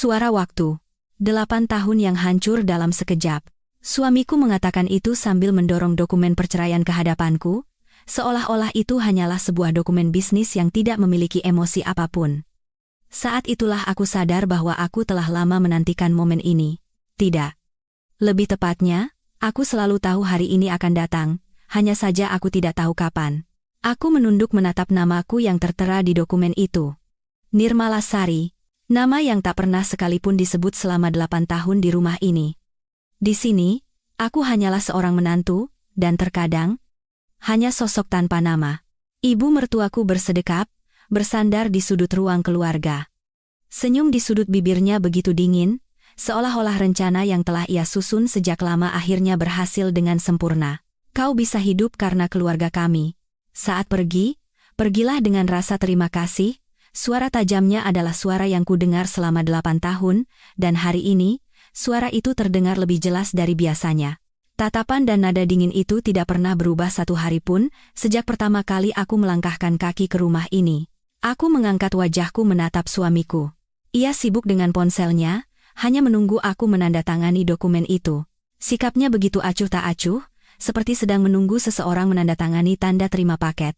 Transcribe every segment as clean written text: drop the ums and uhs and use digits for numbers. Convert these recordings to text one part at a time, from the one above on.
Suara waktu. 8 tahun yang hancur dalam sekejap. Suamiku mengatakan itu sambil mendorong dokumen perceraian ke hadapanku, seolah-olah itu hanyalah sebuah dokumen bisnis yang tidak memiliki emosi apapun. Saat itulah aku sadar bahwa aku telah lama menantikan momen ini. Tidak. Lebih tepatnya, aku selalu tahu hari ini akan datang, hanya saja aku tidak tahu kapan. Aku menunduk menatap namaku yang tertera di dokumen itu. Nirmalasari. Nama yang tak pernah sekalipun disebut selama 8 tahun di rumah ini. Di sini, aku hanyalah seorang menantu, dan terkadang, hanya sosok tanpa nama. Ibu mertuaku bersedekap, bersandar di sudut ruang keluarga. Senyum di sudut bibirnya begitu dingin, seolah-olah rencana yang telah ia susun sejak lama akhirnya berhasil dengan sempurna. Kau bisa hidup karena keluarga kami. Saat pergi, pergilah dengan rasa terima kasih. Suara tajamnya adalah suara yang kudengar selama 8 tahun, dan hari ini, suara itu terdengar lebih jelas dari biasanya. Tatapan dan nada dingin itu tidak pernah berubah satu hari pun, sejak pertama kali aku melangkahkan kaki ke rumah ini. Aku mengangkat wajahku menatap suamiku. Ia sibuk dengan ponselnya, hanya menunggu aku menandatangani dokumen itu. Sikapnya begitu acuh tak acuh, seperti sedang menunggu seseorang menandatangani tanda terima paket.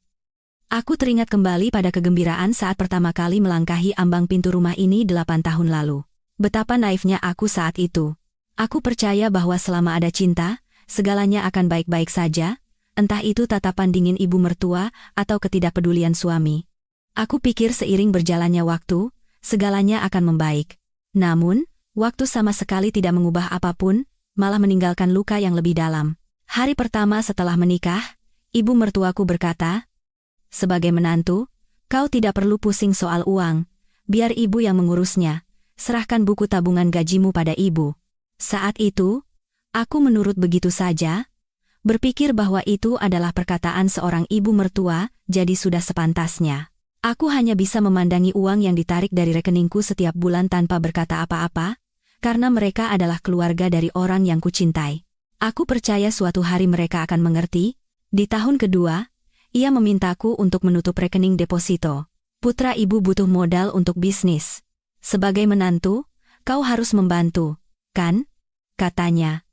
Aku teringat kembali pada kegembiraan saat pertama kali melangkahi ambang pintu rumah ini 8 tahun lalu. Betapa naifnya aku saat itu. Aku percaya bahwa selama ada cinta, segalanya akan baik-baik saja, entah itu tatapan dingin ibu mertua atau ketidakpedulian suami. Aku pikir seiring berjalannya waktu, segalanya akan membaik. Namun, waktu sama sekali tidak mengubah apapun, malah meninggalkan luka yang lebih dalam. Hari pertama setelah menikah, ibu mertuaku berkata, "Sebagai menantu, kau tidak perlu pusing soal uang, biar ibu yang mengurusnya, serahkan buku tabungan gajimu pada ibu." Saat itu, aku menurut begitu saja, berpikir bahwa itu adalah perkataan seorang ibu mertua, jadi sudah sepantasnya. Aku hanya bisa memandangi uang yang ditarik dari rekeningku setiap bulan tanpa berkata apa-apa, karena mereka adalah keluarga dari orang yang kucintai. Aku percaya suatu hari mereka akan mengerti. Di tahun kedua, ia memintaku untuk menutup rekening deposito. "Putra ibu butuh modal untuk bisnis. Sebagai menantu, kau harus membantu, kan?" katanya.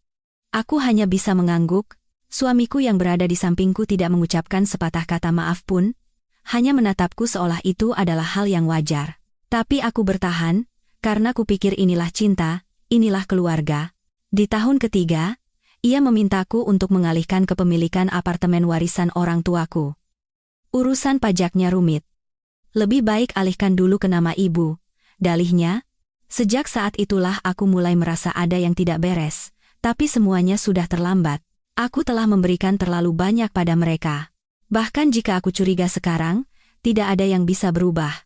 Aku hanya bisa mengangguk. Suamiku yang berada di sampingku tidak mengucapkan sepatah kata maaf pun, hanya menatapku seolah itu adalah hal yang wajar. Tapi aku bertahan, karena kupikir inilah cinta, inilah keluarga. Di tahun ketiga, ia memintaku untuk mengalihkan kepemilikan apartemen warisan orang tuaku. Urusan pajaknya rumit. "Lebih baik alihkan dulu ke nama ibu," dalihnya. Sejak saat itulah aku mulai merasa ada yang tidak beres, tapi semuanya sudah terlambat. Aku telah memberikan terlalu banyak pada mereka. Bahkan jika aku curiga sekarang, tidak ada yang bisa berubah.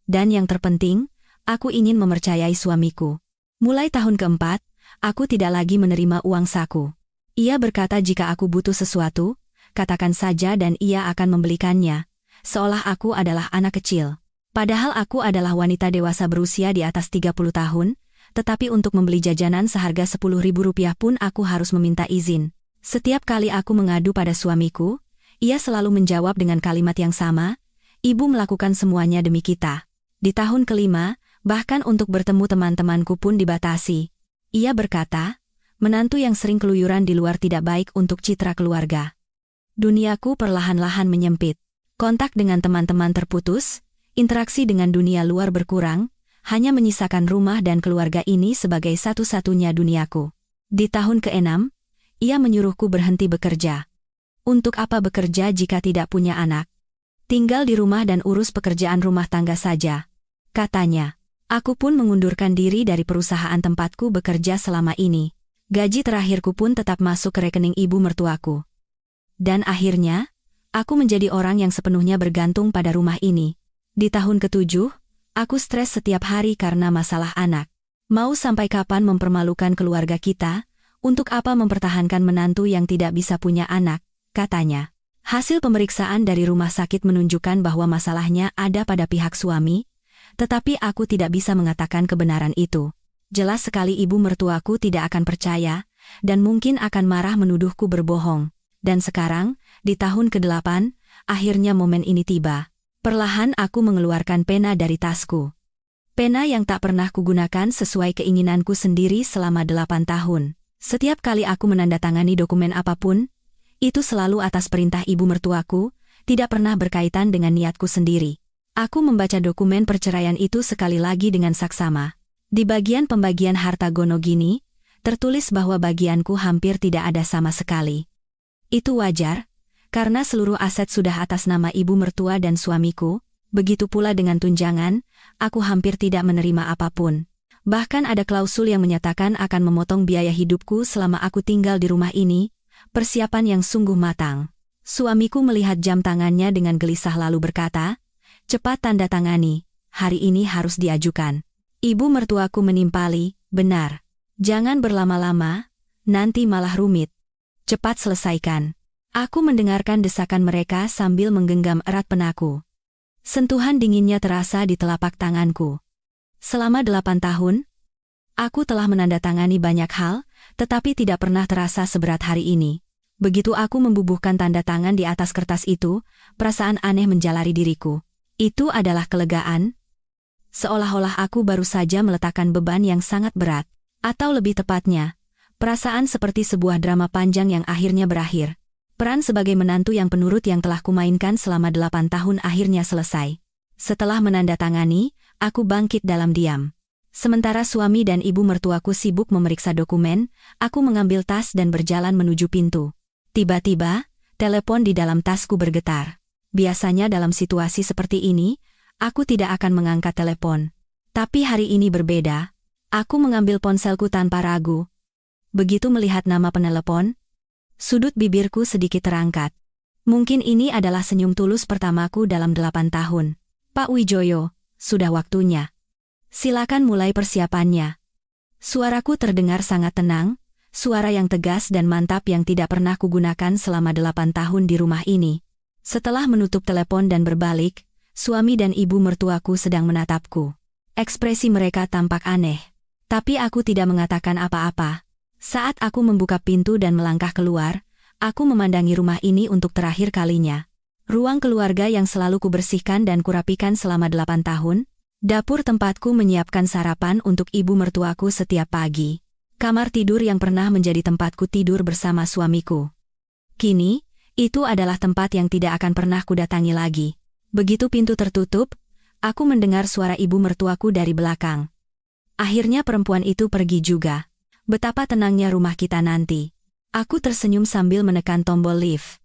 Dan yang terpenting, aku ingin mempercayai suamiku. Mulai tahun keempat, aku tidak lagi menerima uang saku. Ia berkata jika aku butuh sesuatu, katakan saja dan ia akan membelikannya, seolah aku adalah anak kecil. Padahal aku adalah wanita dewasa berusia di atas 30 tahun, tetapi untuk membeli jajanan seharga Rp10.000 pun aku harus meminta izin. Setiap kali aku mengadu pada suamiku, ia selalu menjawab dengan kalimat yang sama, "Ibu melakukan semuanya demi kita." Di tahun kelima, bahkan untuk bertemu teman-temanku pun dibatasi. Ia berkata, menantu yang sering keluyuran di luar tidak baik untuk citra keluarga. Duniaku perlahan-lahan menyempit. Kontak dengan teman-teman terputus, interaksi dengan dunia luar berkurang, hanya menyisakan rumah dan keluarga ini sebagai satu-satunya duniaku. Di tahun ke-6, ia menyuruhku berhenti bekerja. "Untuk apa bekerja jika tidak punya anak? Tinggal di rumah dan urus pekerjaan rumah tangga saja," katanya. Aku pun mengundurkan diri dari perusahaan tempatku bekerja selama ini. Gaji terakhirku pun tetap masuk ke rekening ibu mertuaku. Dan akhirnya, aku menjadi orang yang sepenuhnya bergantung pada rumah ini. Di tahun ke-7, aku stres setiap hari karena masalah anak. Mau sampai kapan mempermalukan keluarga kita? Untuk apa mempertahankan menantu yang tidak bisa punya anak? Katanya. Hasil pemeriksaan dari rumah sakit menunjukkan bahwa masalahnya ada pada pihak suami, tetapi aku tidak bisa mengatakan kebenaran itu. Jelas sekali ibu mertuaku tidak akan percaya, dan mungkin akan marah menuduhku berbohong. Dan sekarang, di tahun ke-8, akhirnya momen ini tiba. Perlahan aku mengeluarkan pena dari tasku. Pena yang tak pernah kugunakan sesuai keinginanku sendiri selama 8 tahun. Setiap kali aku menandatangani dokumen apapun, itu selalu atas perintah ibu mertuaku, tidak pernah berkaitan dengan niatku sendiri. Aku membaca dokumen perceraian itu sekali lagi dengan saksama. Di bagian pembagian harta gonogini, tertulis bahwa bagianku hampir tidak ada sama sekali. Itu wajar, karena seluruh aset sudah atas nama ibu mertua dan suamiku. Begitu pula dengan tunjangan, aku hampir tidak menerima apapun. Bahkan ada klausul yang menyatakan akan memotong biaya hidupku selama aku tinggal di rumah ini, persiapan yang sungguh matang. Suamiku melihat jam tangannya dengan gelisah lalu berkata, "Cepat tanda tangani, hari ini harus diajukan." Ibu mertuaku menimpali, "Benar. Jangan berlama-lama, nanti malah rumit. Cepat selesaikan." Aku mendengarkan desakan mereka sambil menggenggam erat penaku. Sentuhan dinginnya terasa di telapak tanganku. Selama 8 tahun, aku telah menandatangani banyak hal, tetapi tidak pernah terasa seberat hari ini. Begitu aku membubuhkan tanda tangan di atas kertas itu, perasaan aneh menjalari diriku. Itu adalah kelegaan. Seolah-olah aku baru saja meletakkan beban yang sangat berat. Atau lebih tepatnya, perasaan seperti sebuah drama panjang yang akhirnya berakhir. Peran sebagai menantu yang penurut yang telah kumainkan selama 8 tahun akhirnya selesai. Setelah menandatangani, aku bangkit dalam diam. Sementara suami dan ibu mertuaku sibuk memeriksa dokumen, aku mengambil tas dan berjalan menuju pintu. Tiba-tiba, telepon di dalam tasku bergetar. Biasanya dalam situasi seperti ini, aku tidak akan mengangkat telepon. Tapi hari ini berbeda. Aku mengambil ponselku tanpa ragu. Begitu melihat nama penelepon, sudut bibirku sedikit terangkat. Mungkin ini adalah senyum tulus pertamaku dalam 8 tahun. "Pak Wijoyo, sudah waktunya. Silakan mulai persiapannya." Suaraku terdengar sangat tenang, suara yang tegas dan mantap yang tidak pernah kugunakan selama 8 tahun di rumah ini. Setelah menutup telepon dan berbalik, suami dan ibu mertuaku sedang menatapku. Ekspresi mereka tampak aneh. Tapi aku tidak mengatakan apa-apa. Saat aku membuka pintu dan melangkah keluar, aku memandangi rumah ini untuk terakhir kalinya. Ruang keluarga yang selalu kubersihkan dan kurapikan selama 8 tahun, dapur tempatku menyiapkan sarapan untuk ibu mertuaku setiap pagi, kamar tidur yang pernah menjadi tempatku tidur bersama suamiku. Kini, itu adalah tempat yang tidak akan pernah kudatangi lagi. Begitu pintu tertutup, aku mendengar suara ibu mertuaku dari belakang. Akhirnya perempuan itu pergi juga. Betapa tenangnya rumah kita nanti. Aku tersenyum sambil menekan tombol lift.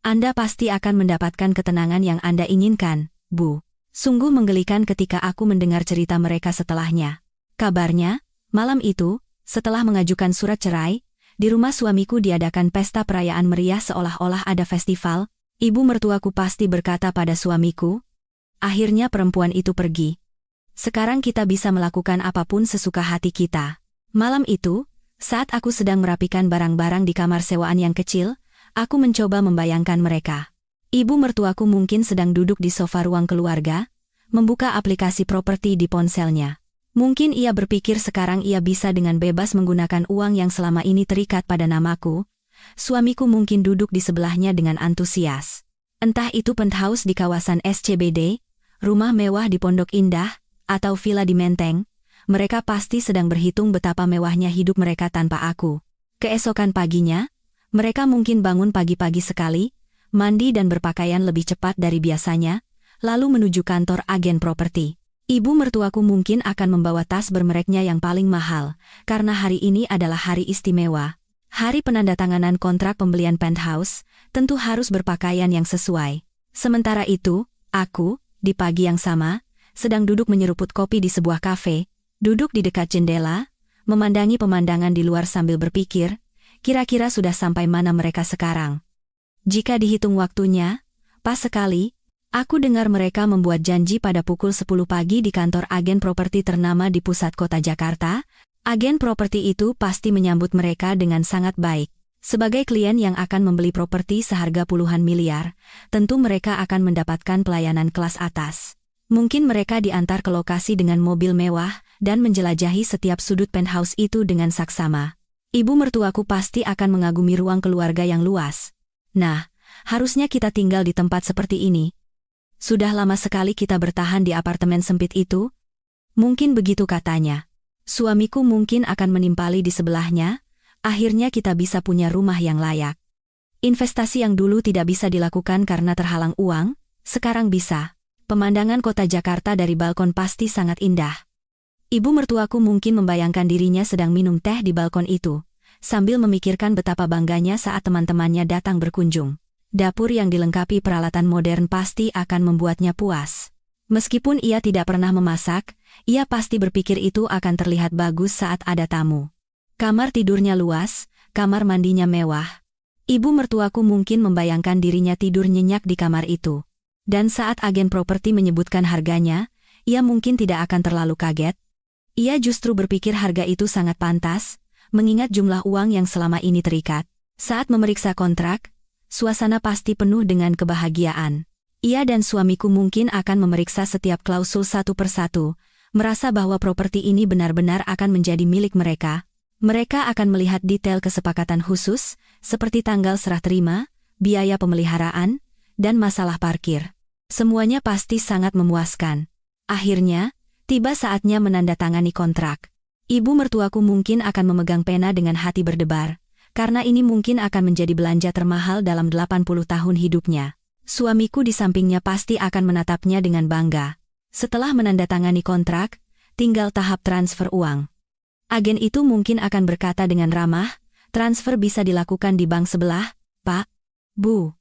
"Anda pasti akan mendapatkan ketenangan yang Anda inginkan, Bu." Sungguh menggelikan ketika aku mendengar cerita mereka setelahnya. Kabarnya, malam itu, setelah mengajukan surat cerai, di rumah suamiku diadakan pesta perayaan meriah seolah-olah ada festival. Ibu mertuaku pasti berkata pada suamiku, "Akhirnya perempuan itu pergi. Sekarang kita bisa melakukan apapun sesuka hati kita." Malam itu, saat aku sedang merapikan barang-barang di kamar sewaan yang kecil, aku mencoba membayangkan mereka. Ibu mertuaku mungkin sedang duduk di sofa ruang keluarga, membuka aplikasi properti di ponselnya. Mungkin ia berpikir sekarang ia bisa dengan bebas menggunakan uang yang selama ini terikat pada namaku. Suamiku mungkin duduk di sebelahnya dengan antusias. Entah itu penthouse di kawasan SCBD, rumah mewah di Pondok Indah, atau villa di Menteng, mereka pasti sedang berhitung betapa mewahnya hidup mereka tanpa aku. Keesokan paginya, mereka mungkin bangun pagi-pagi sekali, mandi dan berpakaian lebih cepat dari biasanya, lalu menuju kantor agen properti. Ibu mertuaku mungkin akan membawa tas bermereknya yang paling mahal, karena hari ini adalah hari istimewa. Hari penandatanganan kontrak pembelian penthouse, tentu harus berpakaian yang sesuai. Sementara itu, aku, di pagi yang sama, sedang duduk menyeruput kopi di sebuah kafe, duduk di dekat jendela, memandangi pemandangan di luar sambil berpikir, kira-kira sudah sampai mana mereka sekarang. Jika dihitung waktunya, pas sekali, aku dengar mereka membuat janji pada pukul 10 pagi di kantor agen properti ternama di pusat kota Jakarta. Agen properti itu pasti menyambut mereka dengan sangat baik. Sebagai klien yang akan membeli properti seharga puluhan miliar, tentu mereka akan mendapatkan pelayanan kelas atas. Mungkin mereka diantar ke lokasi dengan mobil mewah, dan menjelajahi setiap sudut penthouse itu dengan saksama. Ibu mertuaku pasti akan mengagumi ruang keluarga yang luas. Nah, harusnya kita tinggal di tempat seperti ini. Sudah lama sekali kita bertahan di apartemen sempit itu. Mungkin begitu katanya. Suamiku mungkin akan menimpali di sebelahnya, akhirnya kita bisa punya rumah yang layak. Investasi yang dulu tidak bisa dilakukan karena terhalang uang, sekarang bisa. Pemandangan kota Jakarta dari balkon pasti sangat indah. Ibu mertuaku mungkin membayangkan dirinya sedang minum teh di balkon itu, sambil memikirkan betapa bangganya saat teman-temannya datang berkunjung. Dapur yang dilengkapi peralatan modern pasti akan membuatnya puas. Meskipun ia tidak pernah memasak, ia pasti berpikir itu akan terlihat bagus saat ada tamu. Kamar tidurnya luas, kamar mandinya mewah. Ibu mertuaku mungkin membayangkan dirinya tidur nyenyak di kamar itu. Dan saat agen properti menyebutkan harganya, ia mungkin tidak akan terlalu kaget. Ia justru berpikir harga itu sangat pantas, mengingat jumlah uang yang selama ini terikat. Saat memeriksa kontrak, suasana pasti penuh dengan kebahagiaan. Ia dan suamiku mungkin akan memeriksa setiap klausul satu persatu, merasa bahwa properti ini benar-benar akan menjadi milik mereka. Mereka akan melihat detail kesepakatan khusus, seperti tanggal serah terima, biaya pemeliharaan, dan masalah parkir. Semuanya pasti sangat memuaskan. Akhirnya, tiba saatnya menandatangani kontrak. Ibu mertuaku mungkin akan memegang pena dengan hati berdebar, karena ini mungkin akan menjadi belanja termahal dalam 80 tahun hidupnya. Suamiku di sampingnya pasti akan menatapnya dengan bangga. Setelah menandatangani kontrak, tinggal tahap transfer uang. Agen itu mungkin akan berkata dengan ramah, transfer bisa dilakukan di bank sebelah, Pak. Bu.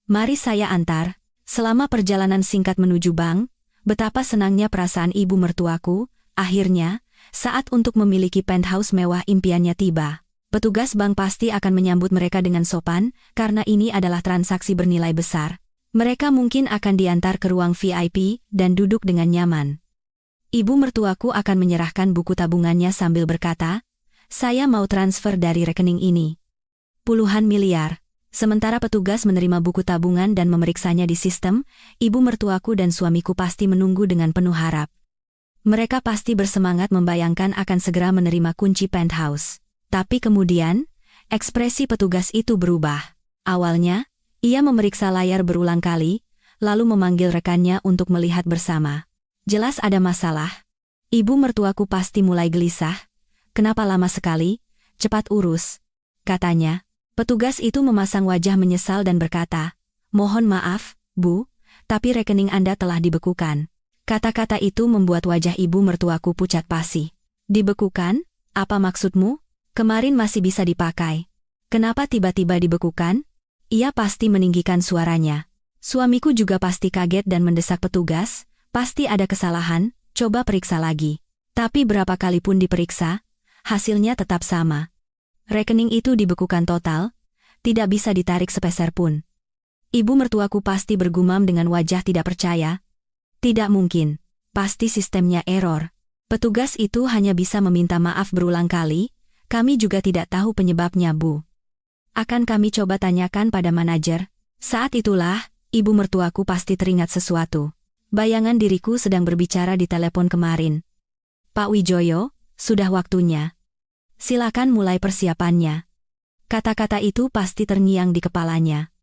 Mari saya antar. Selama perjalanan singkat menuju bank, betapa senangnya perasaan ibu mertuaku. Akhirnya, saat untuk memiliki penthouse mewah impiannya tiba. Petugas bank pasti akan menyambut mereka dengan sopan, karena ini adalah transaksi bernilai besar. Mereka mungkin akan diantar ke ruang VIP dan duduk dengan nyaman. Ibu mertuaku akan menyerahkan buku tabungannya sambil berkata, saya mau transfer dari rekening ini. Puluhan miliar. Sementara petugas menerima buku tabungan dan memeriksanya di sistem, ibu mertuaku dan suamiku pasti menunggu dengan penuh harap. Mereka pasti bersemangat membayangkan akan segera menerima kunci penthouse. Tapi kemudian, ekspresi petugas itu berubah. Awalnya, ia memeriksa layar berulang kali, lalu memanggil rekannya untuk melihat bersama. Jelas ada masalah. Ibu mertuaku pasti mulai gelisah. Kenapa lama sekali? Cepat urus, katanya. Petugas itu memasang wajah menyesal dan berkata, mohon maaf, Bu, tapi rekening Anda telah dibekukan. Kata-kata itu membuat wajah ibu mertuaku pucat pasi. Dibekukan? Apa maksudmu? Kemarin masih bisa dipakai. Kenapa tiba-tiba dibekukan? Ia pasti meninggikan suaranya. Suamiku juga pasti kaget dan mendesak petugas, pasti ada kesalahan, coba periksa lagi. Tapi berapa kali pun diperiksa, hasilnya tetap sama. Rekening itu dibekukan total, tidak bisa ditarik sepeser pun. Ibu mertuaku pasti bergumam dengan wajah tidak percaya. Tidak mungkin, pasti sistemnya error. Petugas itu hanya bisa meminta maaf berulang kali, kami juga tidak tahu penyebabnya, Bu. Akan kami coba tanyakan pada manajer. Saat itulah, ibu mertuaku pasti teringat sesuatu. Bayangan diriku sedang berbicara di telepon kemarin. Pak Wijoyo, sudah waktunya. Silakan mulai persiapannya. Kata-kata itu pasti terngiang di kepalanya.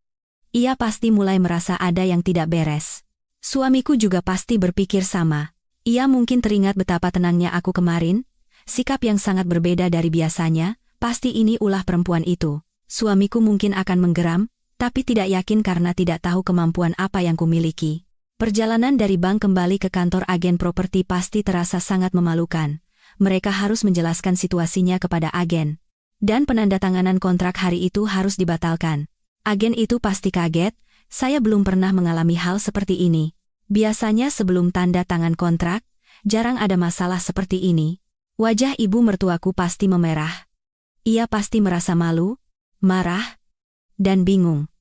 Ia pasti mulai merasa ada yang tidak beres. Suamiku juga pasti berpikir sama. Ia mungkin teringat betapa tenangnya aku kemarin, sikap yang sangat berbeda dari biasanya, pasti ini ulah perempuan itu. Suamiku mungkin akan menggeram, tapi tidak yakin karena tidak tahu kemampuan apa yang kumiliki. Perjalanan dari bank kembali ke kantor agen properti pasti terasa sangat memalukan. Mereka harus menjelaskan situasinya kepada agen. Dan penandatanganan kontrak hari itu harus dibatalkan. Agen itu pasti kaget, saya belum pernah mengalami hal seperti ini. Biasanya sebelum tanda tangan kontrak, jarang ada masalah seperti ini. Wajah ibu mertuaku pasti memerah. Ia pasti merasa malu, marah, dan bingung.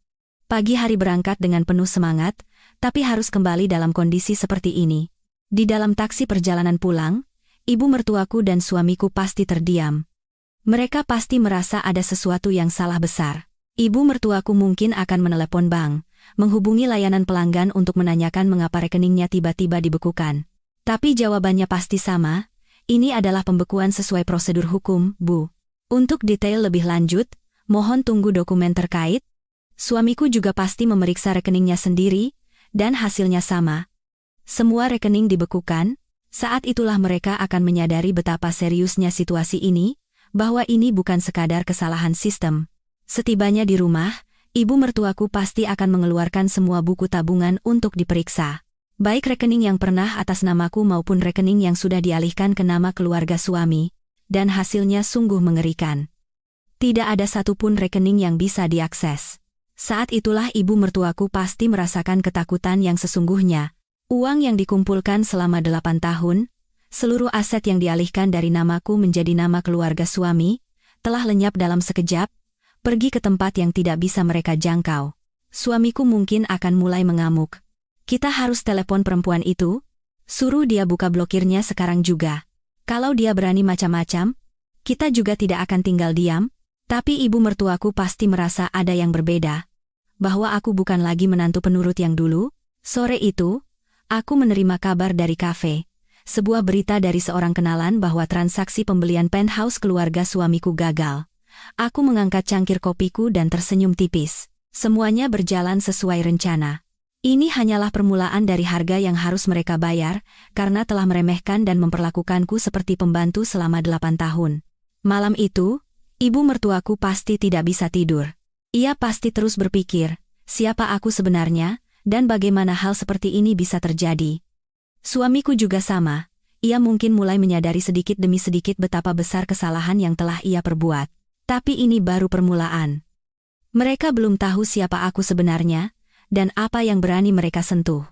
Pagi hari berangkat dengan penuh semangat, tapi harus kembali dalam kondisi seperti ini. Di dalam taksi perjalanan pulang, ibu mertuaku dan suamiku pasti terdiam. Mereka pasti merasa ada sesuatu yang salah besar. Ibu mertuaku mungkin akan menelepon bank, menghubungi layanan pelanggan untuk menanyakan mengapa rekeningnya tiba-tiba dibekukan. Tapi jawabannya pasti sama, ini adalah pembekuan sesuai prosedur hukum, Bu. Untuk detail lebih lanjut, mohon tunggu dokumen terkait. Suamiku juga pasti memeriksa rekeningnya sendiri, dan hasilnya sama. Semua rekening dibekukan, Saat itulah mereka akan menyadari betapa seriusnya situasi ini, bahwa ini bukan sekadar kesalahan sistem. Setibanya di rumah, ibu mertuaku pasti akan mengeluarkan semua buku tabungan untuk diperiksa. Baik rekening yang pernah atas namaku maupun rekening yang sudah dialihkan ke nama keluarga suami, dan hasilnya sungguh mengerikan. Tidak ada satupun rekening yang bisa diakses. Saat itulah ibu mertuaku pasti merasakan ketakutan yang sesungguhnya. Uang yang dikumpulkan selama 8 tahun, seluruh aset yang dialihkan dari namaku menjadi nama keluarga suami, telah lenyap dalam sekejap, pergi ke tempat yang tidak bisa mereka jangkau. Suamiku mungkin akan mulai mengamuk. Kita harus telepon perempuan itu, suruh dia buka blokirnya sekarang juga. Kalau dia berani macam-macam, kita juga tidak akan tinggal diam. Tapi ibu mertuaku pasti merasa ada yang berbeda. Bahwa aku bukan lagi menantu penurut yang dulu. Sore itu, aku menerima kabar dari kafe. Sebuah berita dari seorang kenalan bahwa transaksi pembelian penthouse keluarga suamiku gagal. Aku mengangkat cangkir kopiku dan tersenyum tipis. Semuanya berjalan sesuai rencana. Ini hanyalah permulaan dari harga yang harus mereka bayar, karena telah meremehkan dan memperlakukanku seperti pembantu selama 8 tahun. Malam itu, ibu mertuaku pasti tidak bisa tidur. Ia pasti terus berpikir, siapa aku sebenarnya, dan bagaimana hal seperti ini bisa terjadi. Suamiku juga sama. Ia mungkin mulai menyadari sedikit demi sedikit betapa besar kesalahan yang telah ia perbuat. Tapi ini baru permulaan. Mereka belum tahu siapa aku sebenarnya, dan apa yang berani mereka sentuh.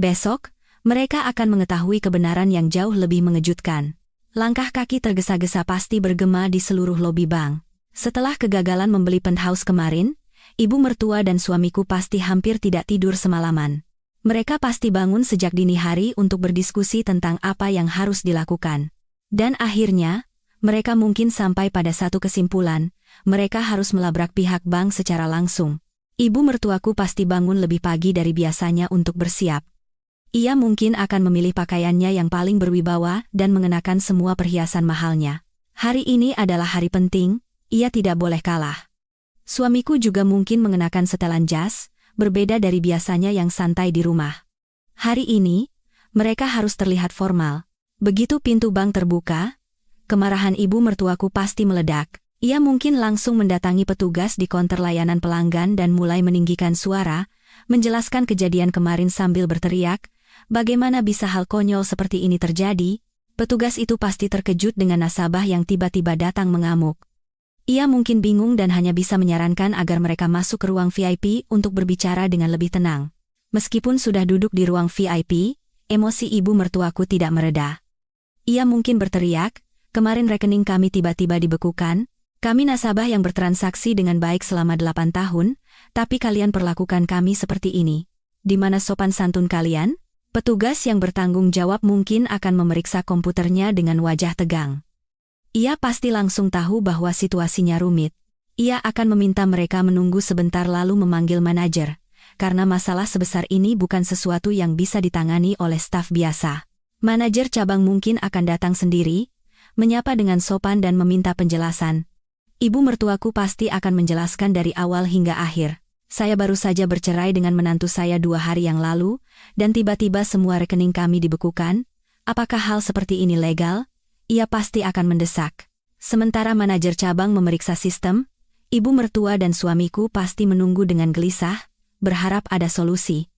Besok, mereka akan mengetahui kebenaran yang jauh lebih mengejutkan. Langkah kaki tergesa-gesa pasti bergema di seluruh lobi bank. Setelah kegagalan membeli penthouse kemarin, ibu mertua dan suamiku pasti hampir tidak tidur semalaman. Mereka pasti bangun sejak dini hari untuk berdiskusi tentang apa yang harus dilakukan. Dan akhirnya, mereka mungkin sampai pada satu kesimpulan, mereka harus melabrak pihak bank secara langsung. Ibu mertuaku pasti bangun lebih pagi dari biasanya untuk bersiap. Ia mungkin akan memilih pakaiannya yang paling berwibawa dan mengenakan semua perhiasan mahalnya. Hari ini adalah hari penting, ia tidak boleh kalah. Suamiku juga mungkin mengenakan setelan jas, berbeda dari biasanya yang santai di rumah. Hari ini, mereka harus terlihat formal. Begitu pintu bank terbuka, kemarahan ibu mertuaku pasti meledak. Ia mungkin langsung mendatangi petugas di konter layanan pelanggan dan mulai meninggikan suara, menjelaskan kejadian kemarin sambil berteriak, bagaimana bisa hal konyol seperti ini terjadi? Petugas itu pasti terkejut dengan nasabah yang tiba-tiba datang mengamuk. Ia mungkin bingung dan hanya bisa menyarankan agar mereka masuk ke ruang VIP untuk berbicara dengan lebih tenang. Meskipun sudah duduk di ruang VIP, emosi ibu mertuaku tidak mereda. Ia mungkin berteriak, kemarin rekening kami tiba-tiba dibekukan, kami nasabah yang bertransaksi dengan baik selama 8 tahun, tapi kalian perlakukan kami seperti ini. Di mana sopan santun kalian? Petugas yang bertanggung jawab mungkin akan memeriksa komputernya dengan wajah tegang. Ia pasti langsung tahu bahwa situasinya rumit. Ia akan meminta mereka menunggu sebentar lalu memanggil manajer, karena masalah sebesar ini bukan sesuatu yang bisa ditangani oleh staf biasa. Manajer cabang mungkin akan datang sendiri, menyapa dengan sopan dan meminta penjelasan. Ibu mertuaku pasti akan menjelaskan dari awal hingga akhir. Saya baru saja bercerai dengan menantu saya 2 hari yang lalu, dan tiba-tiba semua rekening kami dibekukan. Apakah hal seperti ini legal? Ia pasti akan mendesak. Sementara manajer cabang memeriksa sistem, ibu mertua dan suamiku pasti menunggu dengan gelisah, berharap ada solusi.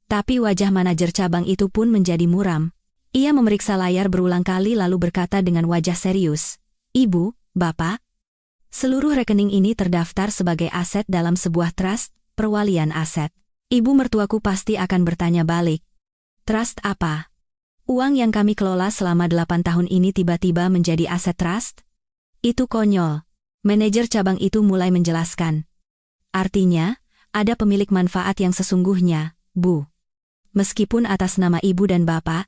Tapi wajah manajer cabang itu pun menjadi muram. Ia memeriksa layar berulang kali lalu berkata dengan wajah serius, "Ibu, Bapak, seluruh rekening ini terdaftar sebagai aset dalam sebuah trust, perwalian aset." Ibu mertuaku pasti akan bertanya balik. Trust apa? Uang yang kami kelola selama 8 tahun ini tiba-tiba menjadi aset trust? Itu konyol. Manajer cabang itu mulai menjelaskan. Artinya, ada pemilik manfaat yang sesungguhnya, Bu. Meskipun atas nama ibu dan bapak,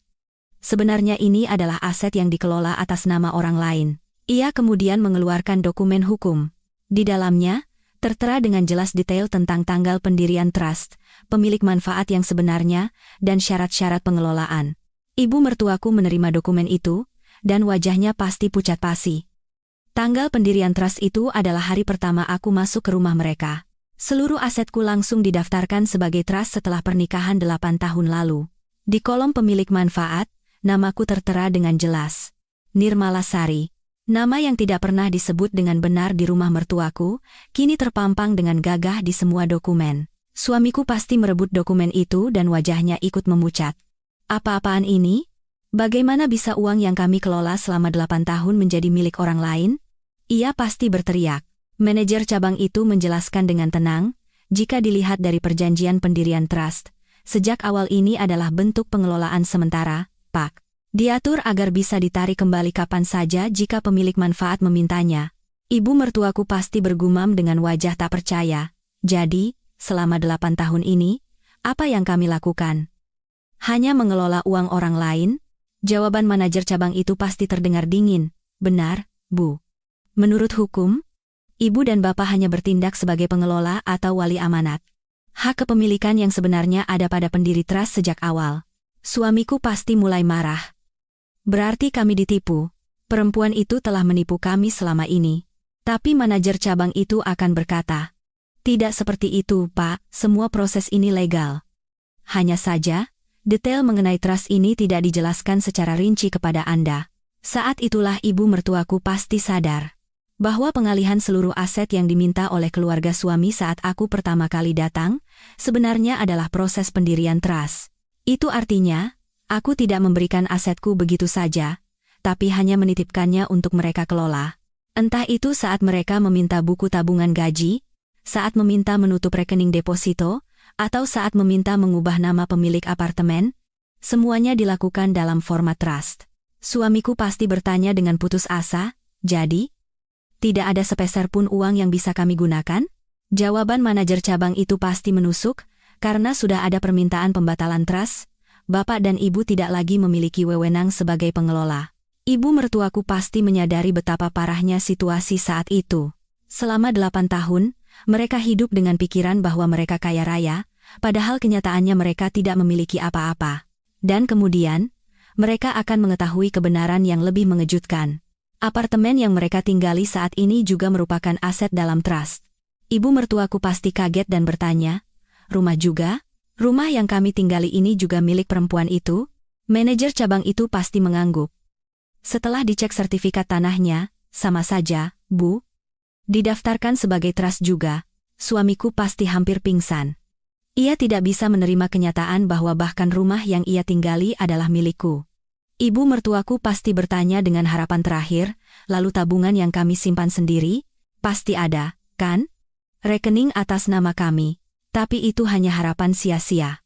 sebenarnya ini adalah aset yang dikelola atas nama orang lain. Ia kemudian mengeluarkan dokumen hukum. Di dalamnya, tertera dengan jelas detail tentang tanggal pendirian trust, pemilik manfaat yang sebenarnya, dan syarat-syarat pengelolaan. Ibu mertuaku menerima dokumen itu, dan wajahnya pasti pucat pasi. Tanggal pendirian trust itu adalah hari pertama aku masuk ke rumah mereka. Seluruh asetku langsung didaftarkan sebagai trust setelah pernikahan 8 tahun lalu. Di kolom pemilik manfaat, namaku tertera dengan jelas. Nirmalasari. Nama yang tidak pernah disebut dengan benar di rumah mertuaku, kini terpampang dengan gagah di semua dokumen. Suamiku pasti merebut dokumen itu dan wajahnya ikut memucat. Apa-apaan ini? Bagaimana bisa uang yang kami kelola selama 8 tahun menjadi milik orang lain? Ia pasti berteriak. Manajer cabang itu menjelaskan dengan tenang, jika dilihat dari perjanjian pendirian trust, sejak awal ini adalah bentuk pengelolaan sementara, Pak. Diatur agar bisa ditarik kembali kapan saja jika pemilik manfaat memintanya. Ibu mertuaku pasti bergumam dengan wajah tak percaya. Jadi, selama 8 tahun ini, apa yang kami lakukan? Hanya mengelola uang orang lain? Jawaban manajer cabang itu pasti terdengar dingin. Benar, Bu. Menurut hukum, ibu dan bapak hanya bertindak sebagai pengelola atau wali amanat. Hak kepemilikan yang sebenarnya ada pada pendiri trust sejak awal. Suamiku pasti mulai marah. Berarti kami ditipu. Perempuan itu telah menipu kami selama ini. Tapi manajer cabang itu akan berkata, "Tidak seperti itu, Pak, semua proses ini legal." Hanya saja, detail mengenai trust ini tidak dijelaskan secara rinci kepada Anda. Saat itulah ibu mertuaku pasti sadar bahwa pengalihan seluruh aset yang diminta oleh keluarga suami saat aku pertama kali datang, sebenarnya adalah proses pendirian trust. Itu artinya, aku tidak memberikan asetku begitu saja, tapi hanya menitipkannya untuk mereka kelola. Entah itu saat mereka meminta buku tabungan gaji, saat meminta menutup rekening deposito, atau saat meminta mengubah nama pemilik apartemen, semuanya dilakukan dalam format trust. Suamiku pasti bertanya dengan putus asa, "Jadi, tidak ada sepeser pun uang yang bisa kami gunakan?" Jawaban manajer cabang itu pasti menusuk, karena sudah ada permintaan pembatalan trust. Bapak dan ibu tidak lagi memiliki wewenang sebagai pengelola. Ibu mertuaku pasti menyadari betapa parahnya situasi saat itu. Selama 8 tahun, mereka hidup dengan pikiran bahwa mereka kaya raya, padahal kenyataannya mereka tidak memiliki apa-apa. Dan kemudian, mereka akan mengetahui kebenaran yang lebih mengejutkan. Apartemen yang mereka tinggali saat ini juga merupakan aset dalam trust. Ibu mertuaku pasti kaget dan bertanya, "Rumah juga? Rumah yang kami tinggali ini juga milik perempuan itu?" Manajer cabang itu pasti mengangguk. Setelah dicek sertifikat tanahnya, sama saja, Bu. Didaftarkan sebagai trust juga. Suamiku pasti hampir pingsan. Ia tidak bisa menerima kenyataan bahwa bahkan rumah yang ia tinggali adalah milikku. Ibu mertuaku pasti bertanya dengan harapan terakhir, "Lalu tabungan yang kami simpan sendiri? Pasti ada, kan? Rekening atas nama kami." Tapi itu hanya harapan sia-sia.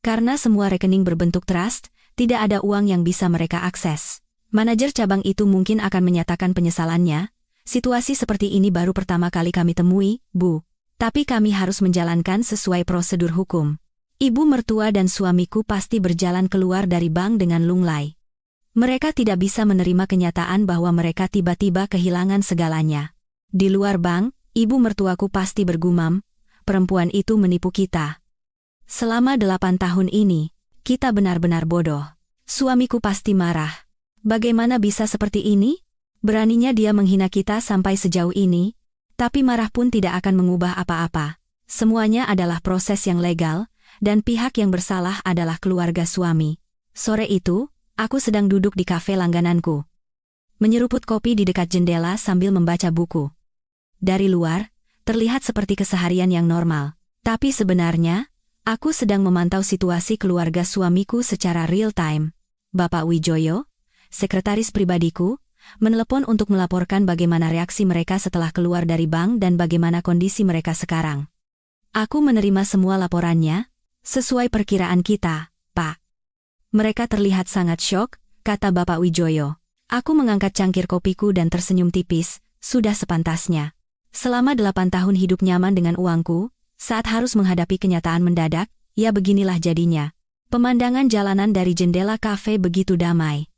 Karena semua rekening berbentuk trust, tidak ada uang yang bisa mereka akses. Manajer cabang itu mungkin akan menyatakan penyesalannya, "Situasi seperti ini baru pertama kali kami temui, Bu. Tapi kami harus menjalankan sesuai prosedur hukum." Ibu mertua dan suamiku pasti berjalan keluar dari bank dengan lunglai. Mereka tidak bisa menerima kenyataan bahwa mereka tiba-tiba kehilangan segalanya. Di luar bank, ibu mertuaku pasti bergumam, "Perempuan itu menipu kita. Selama 8 tahun ini, kita benar-benar bodoh." Suamiku pasti marah. Bagaimana bisa seperti ini? Beraninya dia menghina kita sampai sejauh ini, tapi marah pun tidak akan mengubah apa-apa. Semuanya adalah proses yang legal, dan pihak yang bersalah adalah keluarga suami. Sore itu, aku sedang duduk di kafe langgananku, menyeruput kopi di dekat jendela sambil membaca buku. Dari luar, terlihat seperti keseharian yang normal. Tapi sebenarnya, aku sedang memantau situasi keluarga suamiku secara real time. Bapak Wijoyo, sekretaris pribadiku, menelepon untuk melaporkan bagaimana reaksi mereka setelah keluar dari bank dan bagaimana kondisi mereka sekarang. Aku menerima semua laporannya, sesuai perkiraan kita, Pak. Mereka terlihat sangat syok, kata Bapak Wijoyo. Aku mengangkat cangkir kopiku dan tersenyum tipis, sudah sepantasnya. Selama 8 tahun hidup nyaman dengan uangku, saat harus menghadapi kenyataan mendadak, ya beginilah jadinya. Pemandangan jalanan dari jendela kafe begitu damai.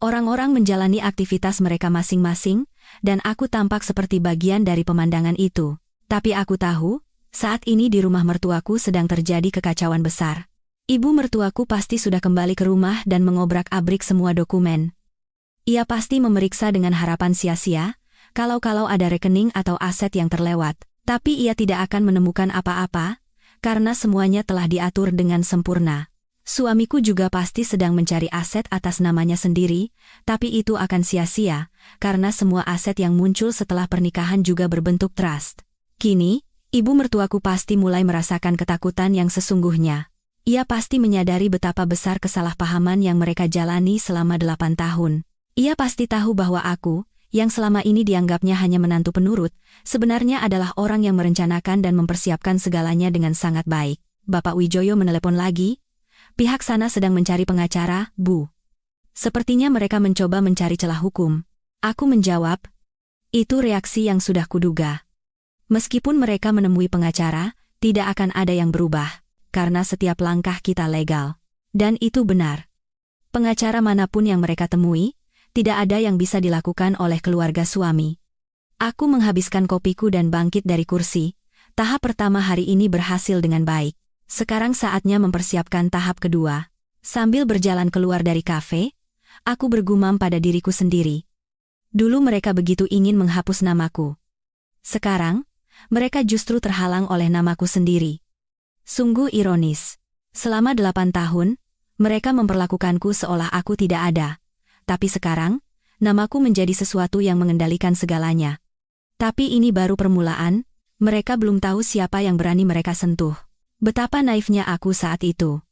Orang-orang menjalani aktivitas mereka masing-masing, dan aku tampak seperti bagian dari pemandangan itu. Tapi aku tahu, saat ini di rumah mertuaku sedang terjadi kekacauan besar. Ibu mertuaku pasti sudah kembali ke rumah dan mengobrak-abrik semua dokumen. Ia pasti memeriksa dengan harapan sia-sia, kalau ada rekening atau aset yang terlewat. Tapi ia tidak akan menemukan apa-apa, karena semuanya telah diatur dengan sempurna. Suamiku juga pasti sedang mencari aset atas namanya sendiri, tapi itu akan sia-sia, karena semua aset yang muncul setelah pernikahan juga berbentuk trust. Kini, ibu mertuaku pasti mulai merasakan ketakutan yang sesungguhnya. Ia pasti menyadari betapa besar kesalahpahaman yang mereka jalani selama 8 tahun. Ia pasti tahu bahwa aku, yang selama ini dianggapnya hanya menantu penurut, sebenarnya adalah orang yang merencanakan dan mempersiapkan segalanya dengan sangat baik. Bapak Wijoyo menelepon lagi. Pihak sana sedang mencari pengacara, Bu. Sepertinya mereka mencoba mencari celah hukum. Aku menjawab, itu reaksi yang sudah kuduga. Meskipun mereka menemui pengacara, tidak akan ada yang berubah, karena setiap langkah kita legal. Dan itu benar. Pengacara manapun yang mereka temui, tidak ada yang bisa dilakukan oleh keluarga suami. Aku menghabiskan kopiku dan bangkit dari kursi. Tahap pertama hari ini berhasil dengan baik. Sekarang saatnya mempersiapkan tahap kedua. Sambil berjalan keluar dari kafe, aku bergumam pada diriku sendiri. Dulu mereka begitu ingin menghapus namaku. Sekarang, mereka justru terhalang oleh namaku sendiri. Sungguh ironis. Selama 8 tahun, mereka memperlakukanku seolah aku tidak ada. Tapi sekarang, namaku menjadi sesuatu yang mengendalikan segalanya. Tapi ini baru permulaan, mereka belum tahu siapa yang berani mereka sentuh. Betapa naifnya aku saat itu.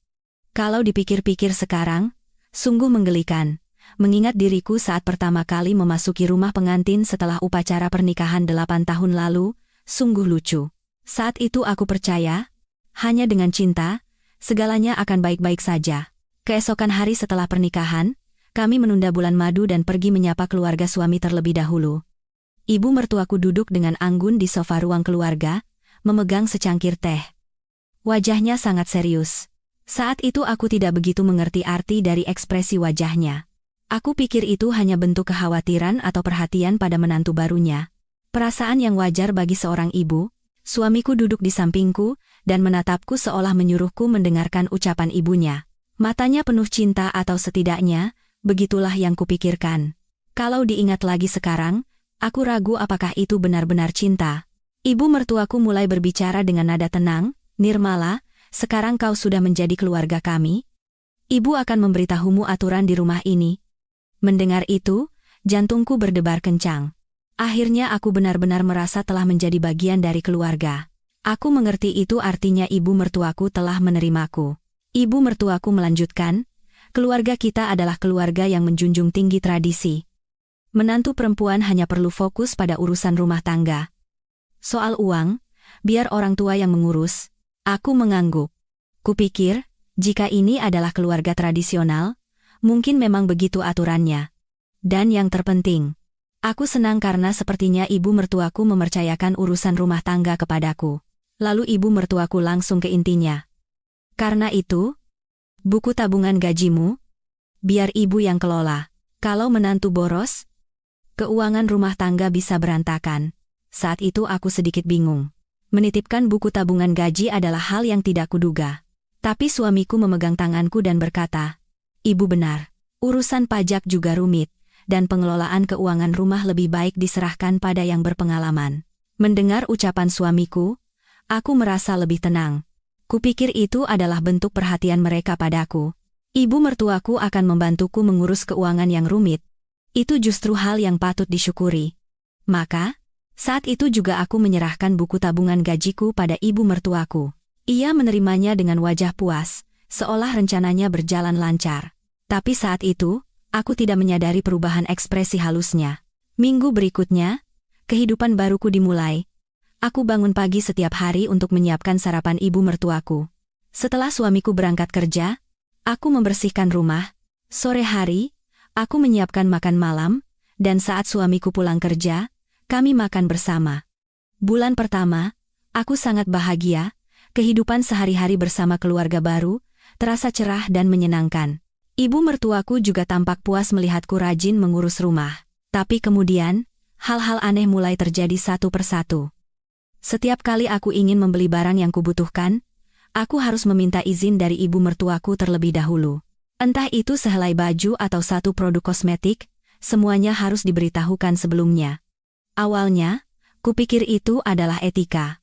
Kalau dipikir-pikir sekarang, sungguh menggelikan. Mengingat diriku saat pertama kali memasuki rumah pengantin setelah upacara pernikahan 8 tahun lalu, sungguh lucu. Saat itu aku percaya, hanya dengan cinta, segalanya akan baik-baik saja. Keesokan hari setelah pernikahan, kami menunda bulan madu dan pergi menyapa keluarga suami terlebih dahulu. Ibu mertuaku duduk dengan anggun di sofa ruang keluarga, memegang secangkir teh. Wajahnya sangat serius. Saat itu aku tidak begitu mengerti arti dari ekspresi wajahnya. Aku pikir itu hanya bentuk kekhawatiran atau perhatian pada menantu barunya. Perasaan yang wajar bagi seorang ibu. Suamiku duduk di sampingku dan menatapku seolah menyuruhku mendengarkan ucapan ibunya. Matanya penuh cinta atau setidaknya, begitulah yang kupikirkan. Kalau diingat lagi sekarang, aku ragu apakah itu benar-benar cinta. Ibu mertuaku mulai berbicara dengan nada tenang. Nirmala, sekarang kau sudah menjadi keluarga kami. Ibu akan memberitahumu aturan di rumah ini. Mendengar itu, jantungku berdebar kencang. Akhirnya aku benar-benar merasa telah menjadi bagian dari keluarga. Aku mengerti itu artinya ibu mertuaku telah menerimaku. Ibu mertuaku melanjutkan, keluarga kita adalah keluarga yang menjunjung tinggi tradisi. Menantu perempuan hanya perlu fokus pada urusan rumah tangga. Soal uang, biar orang tua yang mengurus. Aku mengangguk. Kupikir, jika ini adalah keluarga tradisional, mungkin memang begitu aturannya. Dan yang terpenting, aku senang karena sepertinya ibu mertuaku mempercayakan urusan rumah tangga kepadaku. Lalu ibu mertuaku langsung ke intinya. Karena itu, buku tabungan gajimu, biar ibu yang kelola. Kalau menantu boros, keuangan rumah tangga bisa berantakan. Saat itu aku sedikit bingung. Menitipkan buku tabungan gaji adalah hal yang tidak kuduga. Tapi suamiku memegang tanganku dan berkata, Ibu benar, urusan pajak juga rumit, dan pengelolaan keuangan rumah lebih baik diserahkan pada yang berpengalaman. Mendengar ucapan suamiku, aku merasa lebih tenang. Kupikir itu adalah bentuk perhatian mereka padaku. Ibu mertuaku akan membantuku mengurus keuangan yang rumit. Itu justru hal yang patut disyukuri. Maka, saat itu juga aku menyerahkan buku tabungan gajiku pada ibu mertuaku. Ia menerimanya dengan wajah puas, seolah rencananya berjalan lancar. Tapi saat itu, aku tidak menyadari perubahan ekspresi halusnya. Minggu berikutnya, kehidupan baruku dimulai. Aku bangun pagi setiap hari untuk menyiapkan sarapan ibu mertuaku. Setelah suamiku berangkat kerja, aku membersihkan rumah. Sore hari, aku menyiapkan makan malam, dan saat suamiku pulang kerja, kami makan bersama. Bulan pertama, aku sangat bahagia, kehidupan sehari-hari bersama keluarga baru, terasa cerah dan menyenangkan. Ibu mertuaku juga tampak puas melihatku rajin mengurus rumah. Tapi kemudian, hal-hal aneh mulai terjadi satu persatu. Setiap kali aku ingin membeli barang yang kubutuhkan, aku harus meminta izin dari ibu mertuaku terlebih dahulu. Entah itu sehelai baju atau satu produk kosmetik, semuanya harus diberitahukan sebelumnya. Awalnya, kupikir itu adalah etika.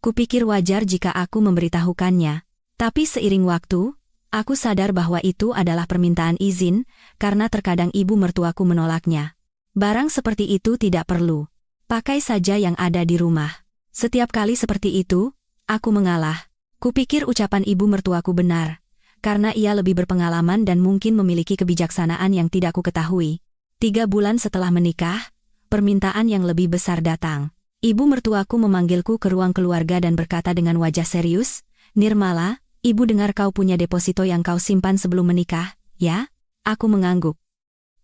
Kupikir wajar jika aku memberitahukannya. Tapi seiring waktu, Aku sadar bahwa itu adalah permintaan izin, karena terkadang ibu mertuaku menolaknya. Barang seperti itu tidak perlu. Pakai saja yang ada di rumah. Setiap kali seperti itu, aku mengalah. Kupikir ucapan ibu mertuaku benar, karena ia lebih berpengalaman dan mungkin memiliki kebijaksanaan yang tidak ku ketahui. 3 bulan setelah menikah, permintaan yang lebih besar datang. Ibu mertuaku memanggilku ke ruang keluarga dan berkata dengan wajah serius, "Nirmala, ibu dengar kau punya deposito yang kau simpan sebelum menikah, ya?" Aku mengangguk.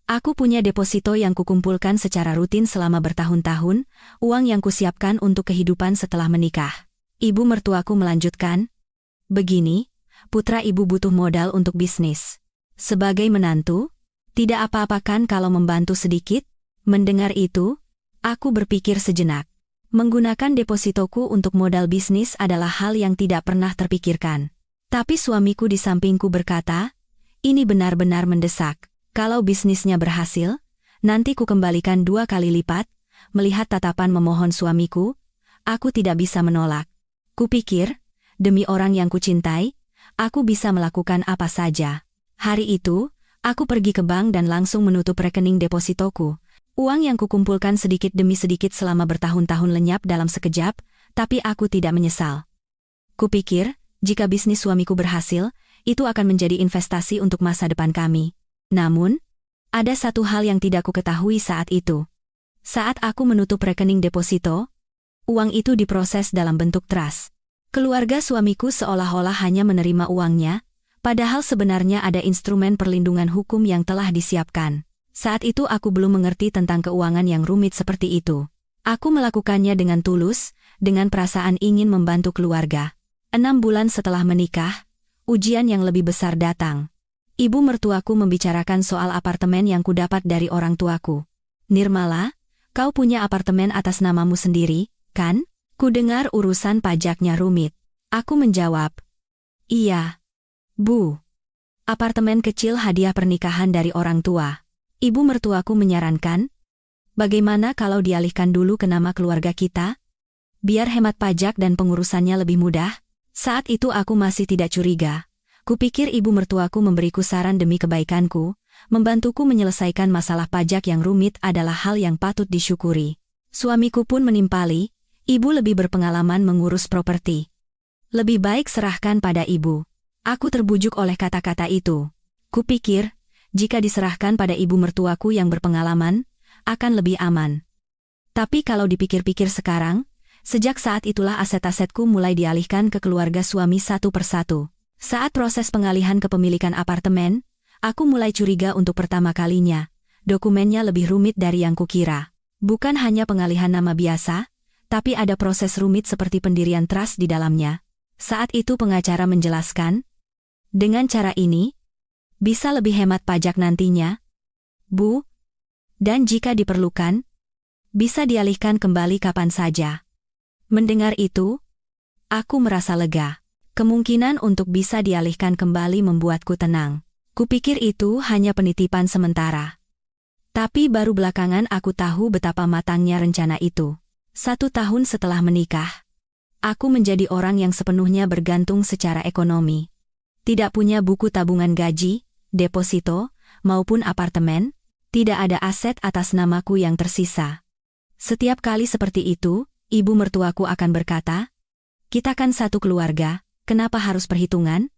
Aku punya deposito yang kukumpulkan secara rutin selama bertahun-tahun, uang yang kusiapkan untuk kehidupan setelah menikah. Ibu mertuaku melanjutkan, "Begini, putra ibu butuh modal untuk bisnis. Sebagai menantu, tidak apa-apakan kalau membantu sedikit?" Mendengar itu, aku berpikir sejenak. Menggunakan depositoku untuk modal bisnis adalah hal yang tidak pernah terpikirkan. Tapi suamiku di sampingku berkata, "Ini benar-benar mendesak. Kalau bisnisnya berhasil, nanti ku kembalikan 2 kali lipat." Melihat tatapan memohon suamiku, aku tidak bisa menolak. Kupikir, demi orang yang kucintai, aku bisa melakukan apa saja. Hari itu, aku pergi ke bank dan langsung menutup rekening depositoku. Uang yang kukumpulkan sedikit demi sedikit selama bertahun-tahun lenyap dalam sekejap, tapi aku tidak menyesal. Kupikir, jika bisnis suamiku berhasil, itu akan menjadi investasi untuk masa depan kami. Namun, ada satu hal yang tidak ku ketahui saat itu. Saat aku menutup rekening deposito, uang itu diproses dalam bentuk trust. Keluarga suamiku seolah-olah hanya menerima uangnya, padahal sebenarnya ada instrumen perlindungan hukum yang telah disiapkan. Saat itu aku belum mengerti tentang keuangan yang rumit seperti itu. Aku melakukannya dengan tulus, dengan perasaan ingin membantu keluarga. 6 bulan setelah menikah, ujian yang lebih besar datang. Ibu mertuaku membicarakan soal apartemen yang kudapat dari orang tuaku. "Nirmala, kau punya apartemen atas namamu sendiri, kan? Kudengar urusan pajaknya rumit." Aku menjawab, "Iya, Bu. Apartemen kecil hadiah pernikahan dari orang tua." Ibu mertuaku menyarankan, "Bagaimana kalau dialihkan dulu ke nama keluarga kita? Biar hemat pajak dan pengurusannya lebih mudah." Saat itu aku masih tidak curiga. Kupikir ibu mertuaku memberiku saran demi kebaikanku, membantuku menyelesaikan masalah pajak yang rumit adalah hal yang patut disyukuri. Suamiku pun menimpali, "Ibu lebih berpengalaman mengurus properti. Lebih baik serahkan pada ibu." Aku terbujuk oleh kata-kata itu. Kupikir, jika diserahkan pada ibu mertuaku yang berpengalaman, akan lebih aman. Tapi kalau dipikir-pikir sekarang, sejak saat itulah aset-asetku mulai dialihkan ke keluarga suami satu persatu. Saat proses pengalihan kepemilikan apartemen, aku mulai curiga untuk pertama kalinya. Dokumennya lebih rumit dari yang kukira. Bukan hanya pengalihan nama biasa, tapi ada proses rumit seperti pendirian trust di dalamnya. Saat itu pengacara menjelaskan, "Dengan cara ini, bisa lebih hemat pajak nantinya, Bu. Dan jika diperlukan, bisa dialihkan kembali kapan saja." Mendengar itu, aku merasa lega. Kemungkinan untuk bisa dialihkan kembali membuatku tenang. Kupikir itu hanya penitipan sementara. Tapi baru belakangan aku tahu betapa matangnya rencana itu. 1 tahun setelah menikah, aku menjadi orang yang sepenuhnya bergantung secara ekonomi. Tidak punya buku tabungan gaji, deposito, maupun apartemen, tidak ada aset atas namaku yang tersisa. Setiap kali seperti itu, ibu mertuaku akan berkata, "Kita kan satu keluarga, kenapa harus perhitungan?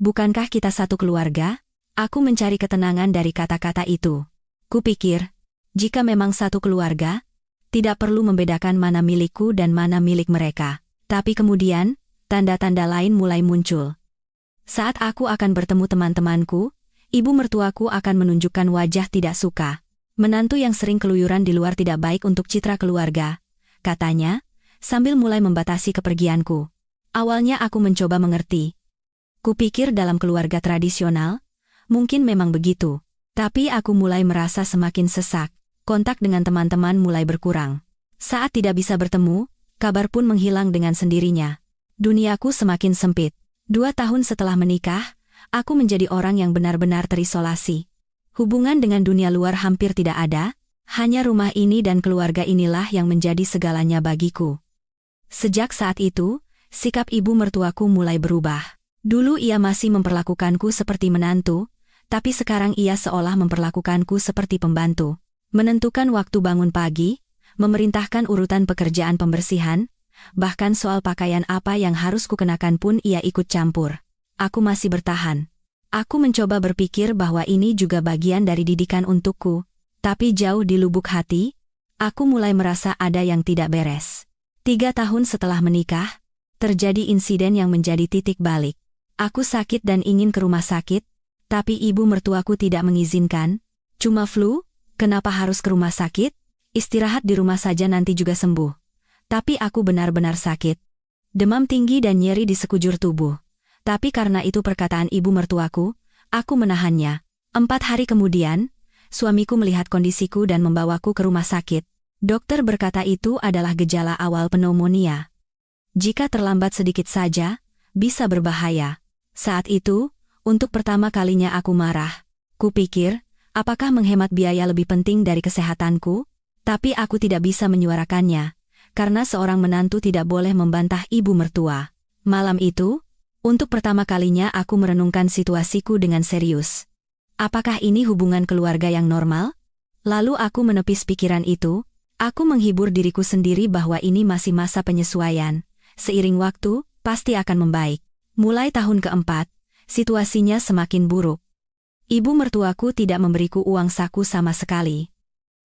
Bukankah kita satu keluarga?" Aku mencari ketenangan dari kata-kata itu. Kupikir, jika memang satu keluarga, tidak perlu membedakan mana milikku dan mana milik mereka. Tapi kemudian, tanda-tanda lain mulai muncul. Saat aku akan bertemu teman-temanku, ibu mertuaku akan menunjukkan wajah tidak suka. "Menantu yang sering keluyuran di luar tidak baik untuk citra keluarga," katanya, sambil mulai membatasi kepergianku. Awalnya aku mencoba mengerti. Kupikir dalam keluarga tradisional, mungkin memang begitu. Tapi aku mulai merasa semakin sesak. Kontak dengan teman-teman mulai berkurang. Saat tidak bisa bertemu, kabar pun menghilang dengan sendirinya. Duniaku semakin sempit. 2 tahun setelah menikah, aku menjadi orang yang benar-benar terisolasi. Hubungan dengan dunia luar hampir tidak ada, hanya rumah ini dan keluarga inilah yang menjadi segalanya bagiku. Sejak saat itu, sikap ibu mertuaku mulai berubah. Dulu ia masih memperlakukanku seperti menantu, tapi sekarang ia seolah memperlakukanku seperti pembantu. Menentukan waktu bangun pagi, memerintahkan urutan pekerjaan pembersihan, bahkan soal pakaian apa yang harus kukenakan pun ia ikut campur. Aku masih bertahan. Aku mencoba berpikir bahwa ini juga bagian dari didikan untukku, tapi jauh di lubuk hati, aku mulai merasa ada yang tidak beres. 3 tahun setelah menikah, terjadi insiden yang menjadi titik balik. Aku sakit dan ingin ke rumah sakit, tapi ibu mertuaku tidak mengizinkan. Cuma flu, kenapa harus ke rumah sakit? Istirahat di rumah saja nanti juga sembuh. Tapi aku benar-benar sakit. Demam tinggi dan nyeri di sekujur tubuh. Tapi karena itu perkataan ibu mertuaku, aku menahannya. 4 hari kemudian, suamiku melihat kondisiku dan membawaku ke rumah sakit. Dokter berkata itu adalah gejala awal pneumonia. Jika terlambat sedikit saja, bisa berbahaya. Saat itu, untuk pertama kalinya aku marah. Kupikir, apakah menghemat biaya lebih penting dari kesehatanku? Tapi aku tidak bisa menyuarakannya, karena seorang menantu tidak boleh membantah ibu mertua. Malam itu, untuk pertama kalinya aku merenungkan situasiku dengan serius. Apakah ini hubungan keluarga yang normal? Lalu aku menepis pikiran itu, aku menghibur diriku sendiri bahwa ini masih masa penyesuaian. Seiring waktu, pasti akan membaik. Mulai tahun keempat, situasinya semakin buruk. Ibu mertuaku tidak memberiku uang saku sama sekali.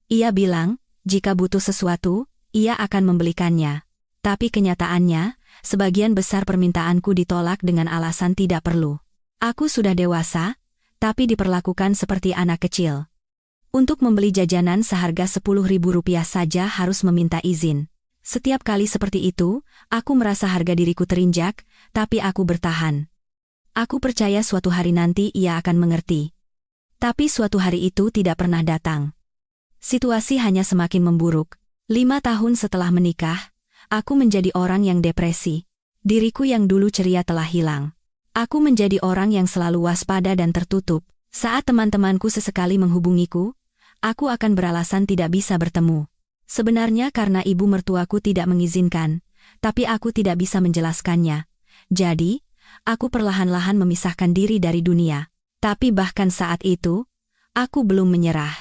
Ia bilang, jika butuh sesuatu, ia akan membelikannya. Tapi kenyataannya, sebagian besar permintaanku ditolak dengan alasan tidak perlu. Aku sudah dewasa, tapi diperlakukan seperti anak kecil. Untuk membeli jajanan seharga Rp10.000 saja harus meminta izin. Setiap kali seperti itu, aku merasa harga diriku terinjak, tapi aku bertahan. Aku percaya suatu hari nanti ia akan mengerti. Tapi suatu hari itu tidak pernah datang. Situasi hanya semakin memburuk. 5 tahun setelah menikah, aku menjadi orang yang depresi. Diriku yang dulu ceria telah hilang. Aku menjadi orang yang selalu waspada dan tertutup. Saat teman-temanku sesekali menghubungiku, aku akan beralasan tidak bisa bertemu. Sebenarnya karena ibu mertuaku tidak mengizinkan, tapi aku tidak bisa menjelaskannya. Jadi, aku perlahan-lahan memisahkan diri dari dunia. Tapi bahkan saat itu, aku belum menyerah.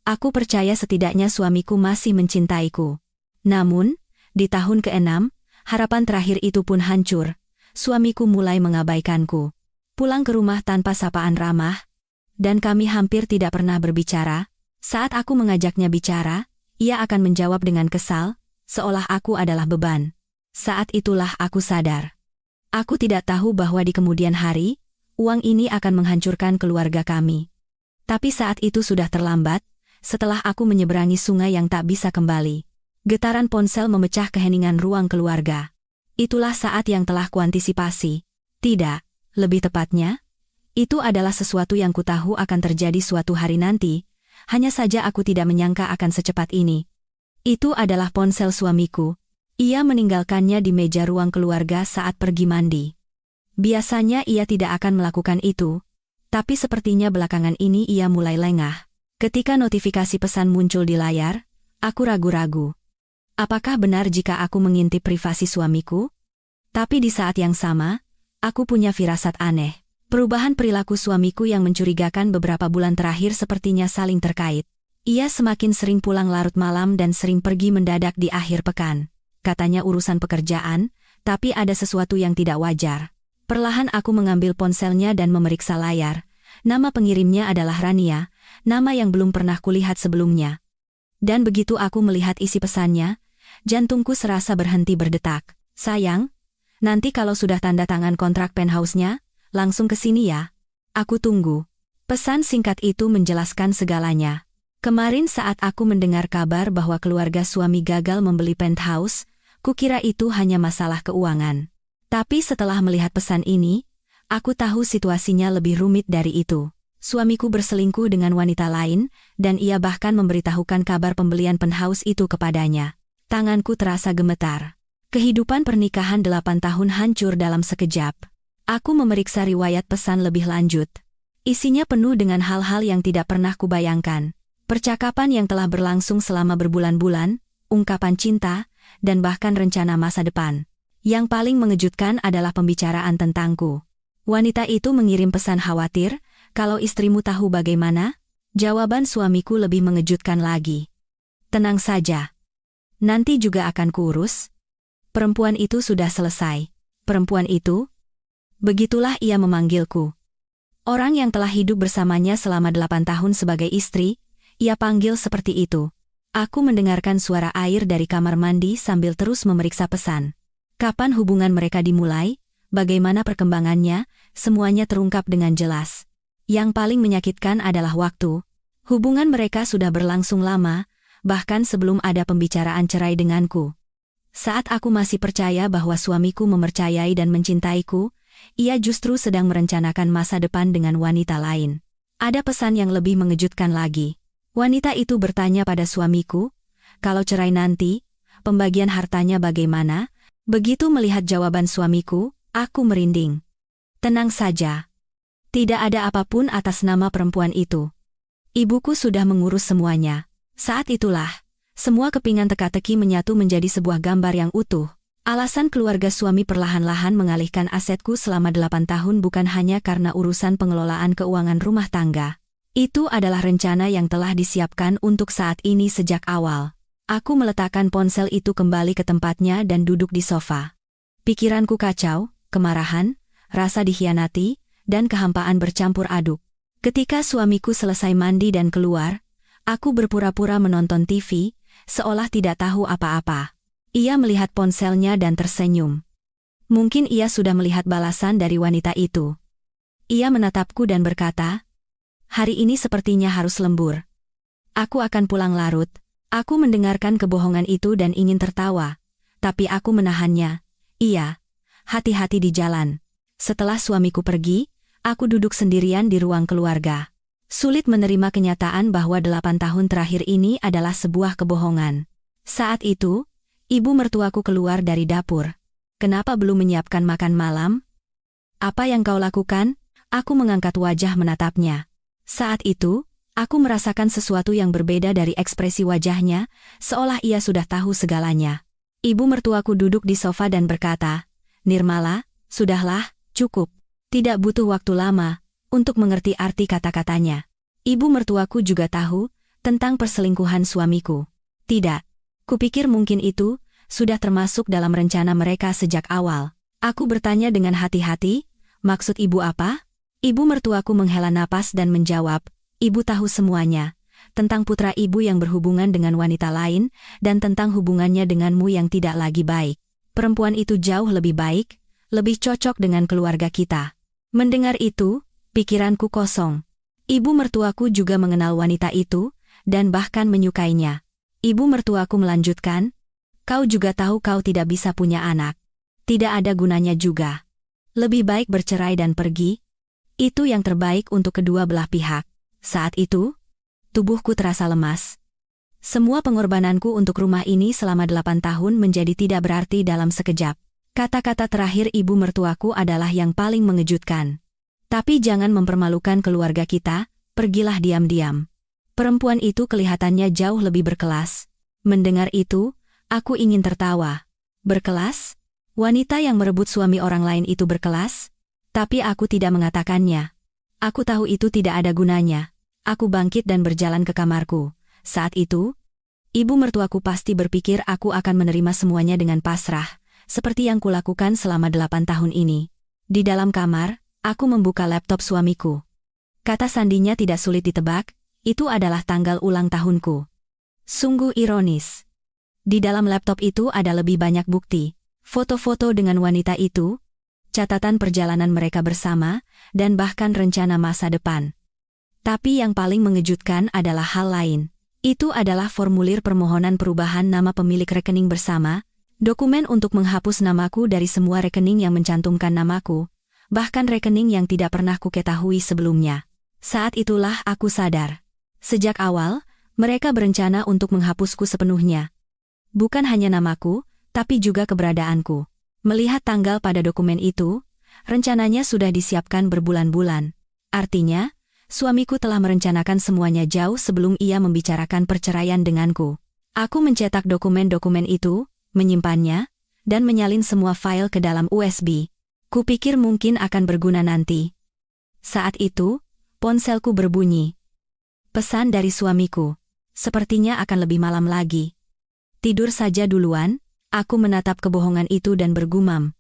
Aku percaya setidaknya suamiku masih mencintaiku. Namun, di tahun ke-6, harapan terakhir itu pun hancur. Suamiku mulai mengabaikanku. Pulang ke rumah tanpa sapaan ramah, dan kami hampir tidak pernah berbicara. Saat aku mengajaknya bicara, ia akan menjawab dengan kesal, seolah aku adalah beban. Saat itulah aku sadar. Aku tidak tahu bahwa di kemudian hari, uang ini akan menghancurkan keluarga kami. Tapi saat itu sudah terlambat, setelah aku menyeberangi sungai yang tak bisa kembali. Getaran ponsel memecah keheningan ruang keluarga. Itulah saat yang telah kuantisipasi. Tidak, lebih tepatnya, itu adalah sesuatu yang kutahu akan terjadi suatu hari nanti. Hanya saja aku tidak menyangka akan secepat ini. Itu adalah ponsel suamiku. Ia meninggalkannya di meja ruang keluarga saat pergi mandi. Biasanya ia tidak akan melakukan itu, tapi sepertinya belakangan ini ia mulai lengah. Ketika notifikasi pesan muncul di layar, aku ragu-ragu. Apakah benar jika aku mengintip privasi suamiku? Tapi di saat yang sama, aku punya firasat aneh. Perubahan perilaku suamiku yang mencurigakan beberapa bulan terakhir sepertinya saling terkait. Ia semakin sering pulang larut malam dan sering pergi mendadak di akhir pekan. Katanya urusan pekerjaan, tapi ada sesuatu yang tidak wajar. Perlahan aku mengambil ponselnya dan memeriksa layar. Nama pengirimnya adalah Rania, nama yang belum pernah kulihat sebelumnya. Dan begitu aku melihat isi pesannya, jantungku serasa berhenti berdetak. Sayang, nanti kalau sudah tanda tangan kontrak penthouse-nya, langsung ke sini ya. Aku tunggu. Pesan singkat itu menjelaskan segalanya. Kemarin saat aku mendengar kabar bahwa keluarga suami gagal membeli penthouse, kukira itu hanya masalah keuangan. Tapi setelah melihat pesan ini, aku tahu situasinya lebih rumit dari itu. Suamiku berselingkuh dengan wanita lain, dan ia bahkan memberitahukan kabar pembelian penthouse itu kepadanya. Tanganku terasa gemetar. Kehidupan pernikahan 8 tahun hancur dalam sekejap. Aku memeriksa riwayat pesan lebih lanjut. Isinya penuh dengan hal-hal yang tidak pernah kubayangkan. Percakapan yang telah berlangsung selama berbulan-bulan, ungkapan cinta, dan bahkan rencana masa depan. Yang paling mengejutkan adalah pembicaraan tentangku. Wanita itu mengirim pesan khawatir, kalau istrimu tahu bagaimana? Jawaban suamiku lebih mengejutkan lagi. Tenang saja. Nanti juga akan kuurus. Perempuan itu sudah selesai. Perempuan itu? Begitulah ia memanggilku. Orang yang telah hidup bersamanya selama 8 tahun sebagai istri, ia panggil seperti itu. Aku mendengarkan suara air dari kamar mandi sambil terus memeriksa pesan. Kapan hubungan mereka dimulai? Bagaimana perkembangannya? Semuanya terungkap dengan jelas. Yang paling menyakitkan adalah waktu. Hubungan mereka sudah berlangsung lama, bahkan sebelum ada pembicaraan cerai denganku. Saat aku masih percaya bahwa suamiku mempercayai dan mencintaiku, ia justru sedang merencanakan masa depan dengan wanita lain. Ada pesan yang lebih mengejutkan lagi. Wanita itu bertanya pada suamiku, kalau cerai nanti, pembagian hartanya bagaimana? Begitu melihat jawaban suamiku, aku merinding. Tenang saja. Tidak ada apapun atas nama perempuan itu. Ibuku sudah mengurus semuanya. Saat itulah, semua kepingan teka-teki menyatu menjadi sebuah gambar yang utuh. Alasan keluarga suami perlahan-lahan mengalihkan asetku selama 8 tahun bukan hanya karena urusan pengelolaan keuangan rumah tangga. Itu adalah rencana yang telah disiapkan untuk saat ini sejak awal. Aku meletakkan ponsel itu kembali ke tempatnya dan duduk di sofa. Pikiranku kacau, kemarahan, rasa dikhianati, dan kehampaan bercampur aduk. Ketika suamiku selesai mandi dan keluar, aku berpura-pura menonton TV, seolah tidak tahu apa-apa. Ia melihat ponselnya dan tersenyum. Mungkin ia sudah melihat balasan dari wanita itu. Ia menatapku dan berkata, "Hari ini sepertinya harus lembur. Aku akan pulang larut." Aku mendengarkan kebohongan itu dan ingin tertawa, tapi aku menahannya. Iya. Hati-hati di jalan. Setelah suamiku pergi, aku duduk sendirian di ruang keluarga. Sulit menerima kenyataan bahwa 8 tahun terakhir ini adalah sebuah kebohongan. Saat itu, ibu mertuaku keluar dari dapur. "Kenapa belum menyiapkan makan malam? Apa yang kau lakukan?" Aku mengangkat wajah menatapnya. Saat itu, aku merasakan sesuatu yang berbeda dari ekspresi wajahnya, seolah ia sudah tahu segalanya. Ibu mertuaku duduk di sofa dan berkata, "Nirmala, sudahlah, cukup. Tidak butuh waktu lama untuk mengerti arti kata-katanya." Ibu mertuaku juga tahu tentang perselingkuhan suamiku. Tidak. Kupikir mungkin itu sudah termasuk dalam rencana mereka sejak awal. Aku bertanya dengan hati-hati, "Maksud ibu apa?" Ibu mertuaku menghela napas dan menjawab, "Ibu tahu semuanya. Tentang putra ibu yang berhubungan dengan wanita lain, dan tentang hubungannya denganmu yang tidak lagi baik. Perempuan itu jauh lebih baik, lebih cocok dengan keluarga kita." Mendengar itu, pikiranku kosong. Ibu mertuaku juga mengenal wanita itu, dan bahkan menyukainya. Ibu mertuaku melanjutkan, "Kau juga tahu kau tidak bisa punya anak. Tidak ada gunanya juga. Lebih baik bercerai dan pergi. Itu yang terbaik untuk kedua belah pihak." Saat itu, tubuhku terasa lemas. Semua pengorbananku untuk rumah ini selama 8 tahun menjadi tidak berarti dalam sekejap. Kata-kata terakhir ibu mertuaku adalah yang paling mengejutkan. "Tapi jangan mempermalukan keluarga kita, pergilah diam-diam." Perempuan itu kelihatannya jauh lebih berkelas. Mendengar itu, aku ingin tertawa. Berkelas? Wanita yang merebut suami orang lain itu berkelas? Tapi aku tidak mengatakannya. Aku tahu itu tidak ada gunanya. Aku bangkit dan berjalan ke kamarku. Saat itu, ibu mertuaku pasti berpikir aku akan menerima semuanya dengan pasrah, seperti yang kulakukan selama 8 tahun ini. Di dalam kamar, aku membuka laptop suamiku. Kata sandinya tidak sulit ditebak, itu adalah tanggal ulang tahunku. Sungguh ironis. Di dalam laptop itu ada lebih banyak bukti, foto-foto dengan wanita itu, catatan perjalanan mereka bersama, dan bahkan rencana masa depan. Tapi yang paling mengejutkan adalah hal lain. Itu adalah formulir permohonan perubahan nama pemilik rekening bersama, dokumen untuk menghapus namaku dari semua rekening yang mencantumkan namaku, bahkan rekening yang tidak pernah kuketahui sebelumnya. Saat itulah aku sadar. Sejak awal, mereka berencana untuk menghapusku sepenuhnya. Bukan hanya namaku, tapi juga keberadaanku. Melihat tanggal pada dokumen itu, rencananya sudah disiapkan berbulan-bulan. Artinya, suamiku telah merencanakan semuanya jauh sebelum ia membicarakan perceraian denganku. Aku mencetak dokumen-dokumen itu, menyimpannya, dan menyalin semua file ke dalam USB. Kupikir mungkin akan berguna nanti. Saat itu, ponselku berbunyi. Pesan dari suamiku. Sepertinya akan lebih malam lagi. Tidur saja duluan, aku menatap kebohongan itu dan bergumam.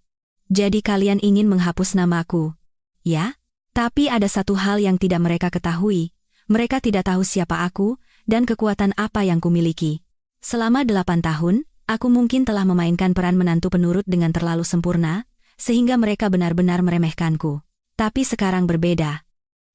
Jadi kalian ingin menghapus namaku? Ya? Tapi ada satu hal yang tidak mereka ketahui. Mereka tidak tahu siapa aku, dan kekuatan apa yang kumiliki. Selama 8 tahun, aku mungkin telah memainkan peran menantu penurut dengan terlalu sempurna, sehingga mereka benar-benar meremehkanku. Tapi sekarang berbeda.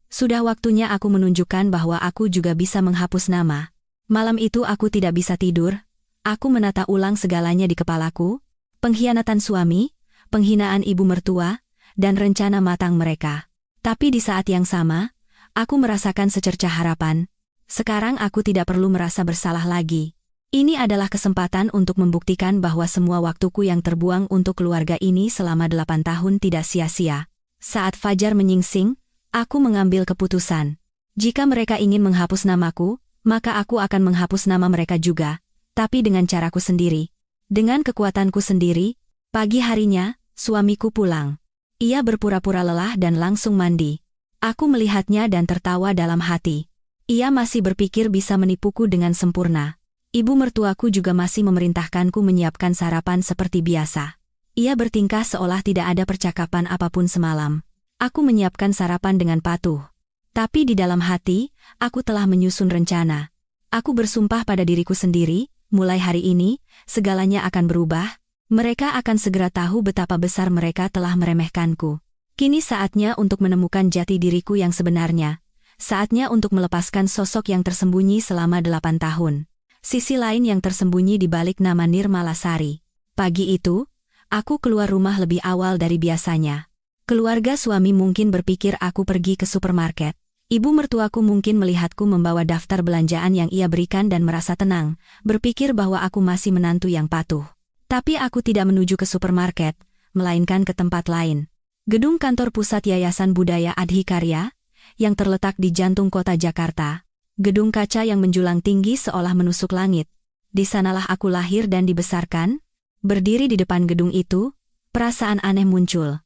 Sudah waktunya aku menunjukkan bahwa aku juga bisa menghapus nama. Malam itu aku tidak bisa tidur. Aku menata ulang segalanya di kepalaku, pengkhianatan suami, penghinaan ibu mertua, dan rencana matang mereka. Tapi di saat yang sama, aku merasakan secercah harapan. Sekarang aku tidak perlu merasa bersalah lagi. Ini adalah kesempatan untuk membuktikan bahwa semua waktuku yang terbuang untuk keluarga ini selama 8 tahun tidak sia-sia. Saat fajar menyingsing, aku mengambil keputusan. Jika mereka ingin menghapus namaku, maka aku akan menghapus nama mereka juga, tapi dengan caraku sendiri. Dengan kekuatanku sendiri. Pagi harinya, suamiku pulang. Ia berpura-pura lelah dan langsung mandi. Aku melihatnya dan tertawa dalam hati. Ia masih berpikir bisa menipuku dengan sempurna. Ibu mertuaku juga masih memerintahkanku menyiapkan sarapan seperti biasa. Ia bertingkah seolah tidak ada percakapan apapun semalam. Aku menyiapkan sarapan dengan patuh. Tapi di dalam hati, aku telah menyusun rencana. Aku bersumpah pada diriku sendiri, mulai hari ini, segalanya akan berubah. Mereka akan segera tahu betapa besar mereka telah meremehkanku. Kini saatnya untuk menemukan jati diriku yang sebenarnya. Saatnya untuk melepaskan sosok yang tersembunyi selama 8 tahun. Sisi lain yang tersembunyi di balik nama Nirmalasari. Pagi itu, aku keluar rumah lebih awal dari biasanya. Keluarga suami mungkin berpikir aku pergi ke supermarket. Ibu mertuaku mungkin melihatku membawa daftar belanjaan yang ia berikan dan merasa tenang, berpikir bahwa aku masih menantu yang patuh. Tapi aku tidak menuju ke supermarket, melainkan ke tempat lain. Gedung kantor pusat Yayasan Budaya Adhikarya, yang terletak di jantung kota Jakarta. Gedung kaca yang menjulang tinggi seolah menusuk langit. Di sanalah aku lahir dan dibesarkan. Berdiri di depan gedung itu, perasaan aneh muncul.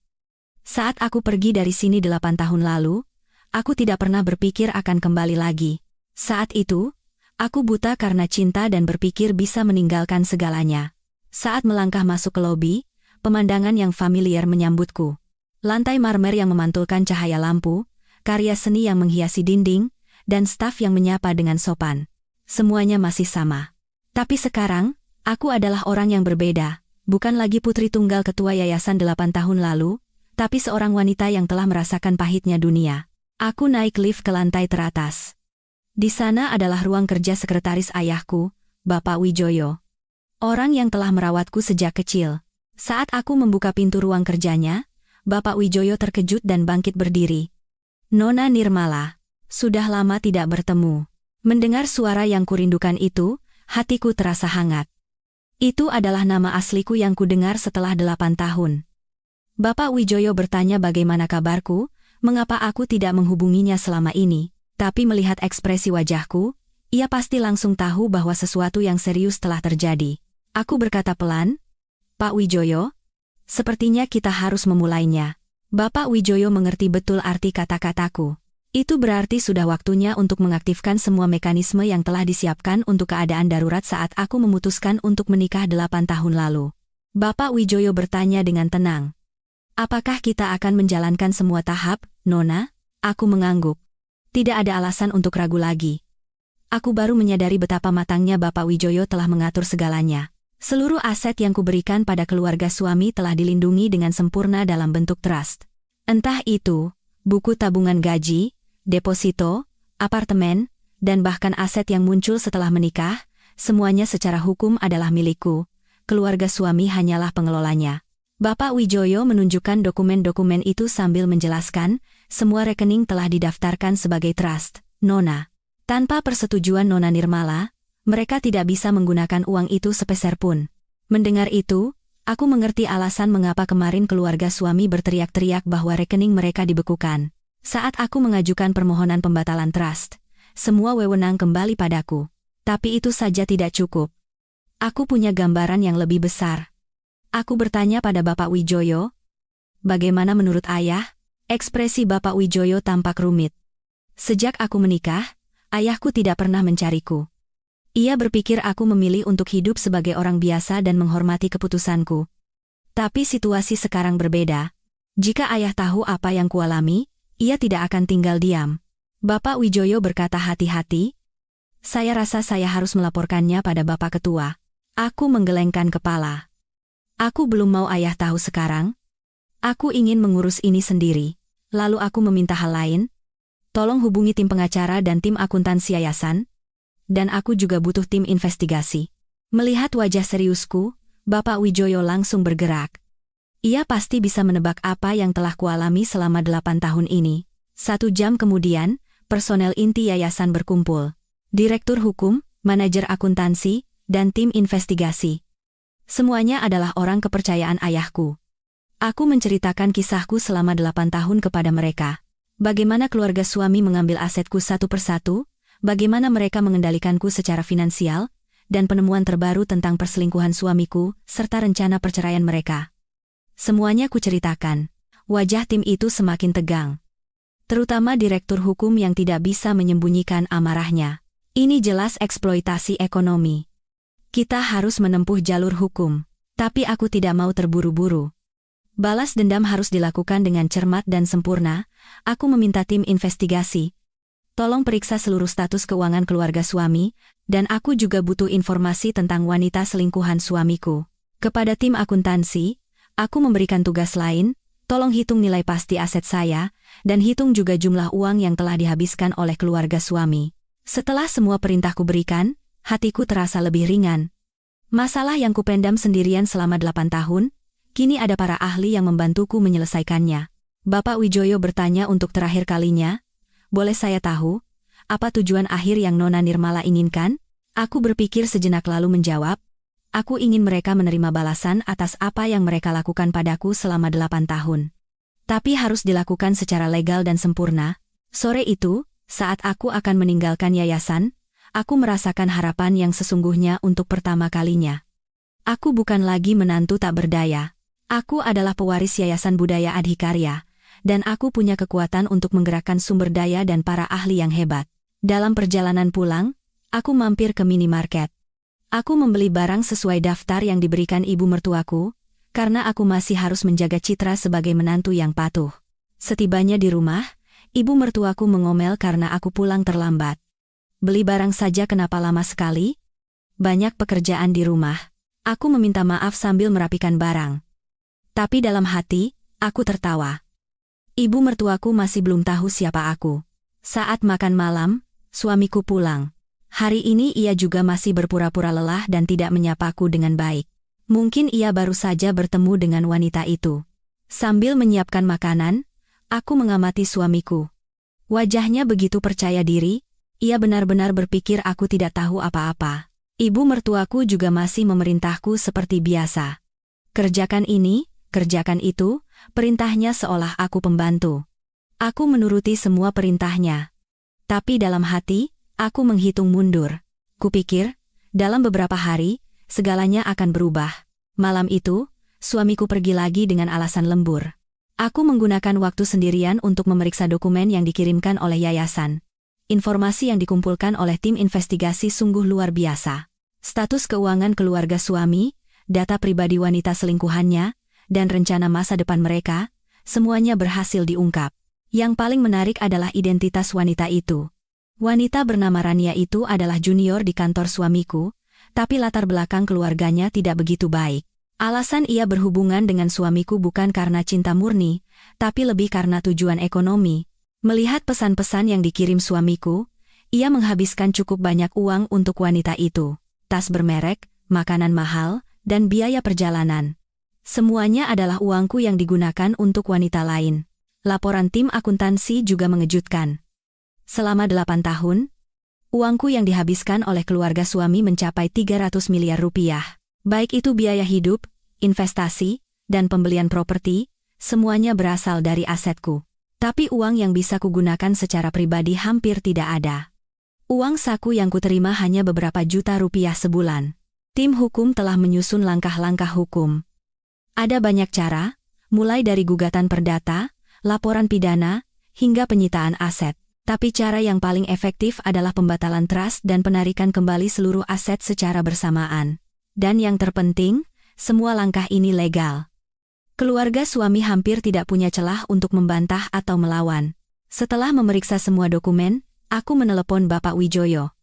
Saat aku pergi dari sini 8 tahun lalu, aku tidak pernah berpikir akan kembali lagi. Saat itu, aku buta karena cinta dan berpikir bisa meninggalkan segalanya. Saat melangkah masuk ke lobi, pemandangan yang familiar menyambutku. Lantai marmer yang memantulkan cahaya lampu, karya seni yang menghiasi dinding, dan staf yang menyapa dengan sopan. Semuanya masih sama. Tapi sekarang, aku adalah orang yang berbeda, bukan lagi putri tunggal ketua yayasan 8 tahun lalu, tapi seorang wanita yang telah merasakan pahitnya dunia. Aku naik lift ke lantai teratas. Di sana adalah ruang kerja sekretaris ayahku, Bapak Wijoyo. Orang yang telah merawatku sejak kecil. Saat aku membuka pintu ruang kerjanya, Bapak Wijoyo terkejut dan bangkit berdiri. Nona Nirmala. Sudah lama tidak bertemu. Mendengar suara yang kurindukan itu, hatiku terasa hangat. Itu adalah nama asliku yang kudengar setelah 8 tahun. Bapak Wijoyo bertanya bagaimana kabarku, mengapa aku tidak menghubunginya selama ini, tapi melihat ekspresi wajahku, ia pasti langsung tahu bahwa sesuatu yang serius telah terjadi. Aku berkata pelan, Pak Wijoyo, sepertinya kita harus memulainya. Bapak Wijoyo mengerti betul arti kata-kataku. Itu berarti sudah waktunya untuk mengaktifkan semua mekanisme yang telah disiapkan untuk keadaan darurat saat aku memutuskan untuk menikah 8 tahun lalu. Bapak Wijoyo bertanya dengan tenang. Apakah kita akan menjalankan semua tahap, Nona? Aku mengangguk. Tidak ada alasan untuk ragu lagi. Aku baru menyadari betapa matangnya Bapak Wijoyo telah mengatur segalanya. Seluruh aset yang kuberikan pada keluarga suami telah dilindungi dengan sempurna dalam bentuk trust. Entah itu, buku tabungan gaji, deposito, apartemen, dan bahkan aset yang muncul setelah menikah, semuanya secara hukum adalah milikku. Keluarga suami hanyalah pengelolanya. Bapak Wijoyo menunjukkan dokumen-dokumen itu sambil menjelaskan, semua rekening telah didaftarkan sebagai trust, Nona. Tanpa persetujuan Nona Nirmala, mereka tidak bisa menggunakan uang itu sepeser pun. Mendengar itu, aku mengerti alasan mengapa kemarin keluarga suami berteriak-teriak bahwa rekening mereka dibekukan. Saat aku mengajukan permohonan pembatalan trust, semua wewenang kembali padaku. Tapi itu saja tidak cukup. Aku punya gambaran yang lebih besar. Aku bertanya pada Bapak Wijoyo, Bagaimana menurut ayah? Ekspresi Bapak Wijoyo tampak rumit. Sejak aku menikah, ayahku tidak pernah mencariku. Ia berpikir aku memilih untuk hidup sebagai orang biasa dan menghormati keputusanku. Tapi situasi sekarang berbeda. Jika ayah tahu apa yang kualami, ia tidak akan tinggal diam. Bapak Wijoyo berkata hati-hati. Saya rasa saya harus melaporkannya pada Bapak Ketua. Aku menggelengkan kepala. Aku belum mau ayah tahu sekarang. Aku ingin mengurus ini sendiri. Lalu aku meminta hal lain. Tolong hubungi tim pengacara dan tim akuntansi yayasan. Dan aku juga butuh tim investigasi. Melihat wajah seriusku, Bapak Wijoyo langsung bergerak. Ia pasti bisa menebak apa yang telah kualami selama 8 tahun ini. 1 jam kemudian, personel inti yayasan berkumpul. Direktur hukum, manajer akuntansi, dan tim investigasi. Semuanya adalah orang kepercayaan ayahku. Aku menceritakan kisahku selama 8 tahun kepada mereka. Bagaimana keluarga suami mengambil asetku satu persatu, bagaimana mereka mengendalikanku secara finansial, dan penemuan terbaru tentang perselingkuhan suamiku, serta rencana perceraian mereka. Semuanya kuceritakan. Wajah tim itu semakin tegang. Terutama direktur hukum yang tidak bisa menyembunyikan amarahnya. Ini jelas eksploitasi ekonomi. Kita harus menempuh jalur hukum. Tapi aku tidak mau terburu-buru. Balas dendam harus dilakukan dengan cermat dan sempurna. Aku meminta tim investigasi. Tolong periksa seluruh status keuangan keluarga suami, dan aku juga butuh informasi tentang wanita selingkuhan suamiku. Kepada tim akuntansi, aku memberikan tugas lain, tolong hitung nilai pasti aset saya, dan hitung juga jumlah uang yang telah dihabiskan oleh keluarga suami. Setelah semua perintahku berikan, hatiku terasa lebih ringan. Masalah yang kupendam sendirian selama 8 tahun, kini ada para ahli yang membantuku menyelesaikannya. Bapak Wijoyo bertanya untuk terakhir kalinya, boleh saya tahu, apa tujuan akhir yang Nona Nirmala inginkan? Aku berpikir sejenak lalu menjawab, aku ingin mereka menerima balasan atas apa yang mereka lakukan padaku selama 8 tahun. Tapi harus dilakukan secara legal dan sempurna. Sore itu, saat aku akan meninggalkan yayasan, aku merasakan harapan yang sesungguhnya untuk pertama kalinya. Aku bukan lagi menantu tak berdaya. Aku adalah pewaris Yayasan Budaya Adhikarya, dan aku punya kekuatan untuk menggerakkan sumber daya dan para ahli yang hebat. Dalam perjalanan pulang, aku mampir ke minimarket. Aku membeli barang sesuai daftar yang diberikan ibu mertuaku, karena aku masih harus menjaga citra sebagai menantu yang patuh. Setibanya di rumah, ibu mertuaku mengomel karena aku pulang terlambat. Beli barang saja kenapa lama sekali? Banyak pekerjaan di rumah. Aku meminta maaf sambil merapikan barang. Tapi dalam hati, aku tertawa. Ibu mertuaku masih belum tahu siapa aku. Saat makan malam, suamiku pulang. Hari ini ia juga masih berpura-pura lelah dan tidak menyapaku dengan baik. Mungkin ia baru saja bertemu dengan wanita itu. Sambil menyiapkan makanan, aku mengamati suamiku. Wajahnya begitu percaya diri, ia benar-benar berpikir aku tidak tahu apa-apa. Ibu mertuaku juga masih memerintahku seperti biasa. Kerjakan ini, kerjakan itu, perintahnya seolah aku pembantu. Aku menuruti semua perintahnya. Tapi dalam hati, aku menghitung mundur. Kupikir, dalam beberapa hari, segalanya akan berubah. Malam itu, suamiku pergi lagi dengan alasan lembur. Aku menggunakan waktu sendirian untuk memeriksa dokumen yang dikirimkan oleh yayasan. Informasi yang dikumpulkan oleh tim investigasi sungguh luar biasa. Status keuangan keluarga suami, data pribadi wanita selingkuhannya, dan rencana masa depan mereka, semuanya berhasil diungkap. Yang paling menarik adalah identitas wanita itu. Wanita bernama Rania itu adalah junior di kantor suamiku, tapi latar belakang keluarganya tidak begitu baik. Alasan ia berhubungan dengan suamiku bukan karena cinta murni, tapi lebih karena tujuan ekonomi. Melihat pesan-pesan yang dikirim suamiku, ia menghabiskan cukup banyak uang untuk wanita itu. Tas bermerek, makanan mahal, dan biaya perjalanan. Semuanya adalah uangku yang digunakan untuk wanita lain. Laporan tim akuntansi juga mengejutkan. Selama 8 tahun, uangku yang dihabiskan oleh keluarga suami mencapai 300 miliar rupiah. Baik itu biaya hidup, investasi, dan pembelian properti, semuanya berasal dari asetku. Tapi uang yang bisa kugunakan secara pribadi hampir tidak ada. Uang saku yang kuterima hanya beberapa juta rupiah sebulan. Tim hukum telah menyusun langkah-langkah hukum. Ada banyak cara, mulai dari gugatan perdata, laporan pidana, hingga penyitaan aset. Tapi cara yang paling efektif adalah pembatalan trust dan penarikan kembali seluruh aset secara bersamaan. Dan yang terpenting, semua langkah ini legal. Keluarga suami hampir tidak punya celah untuk membantah atau melawan. Setelah memeriksa semua dokumen, aku menelepon Bapak Wijoyo.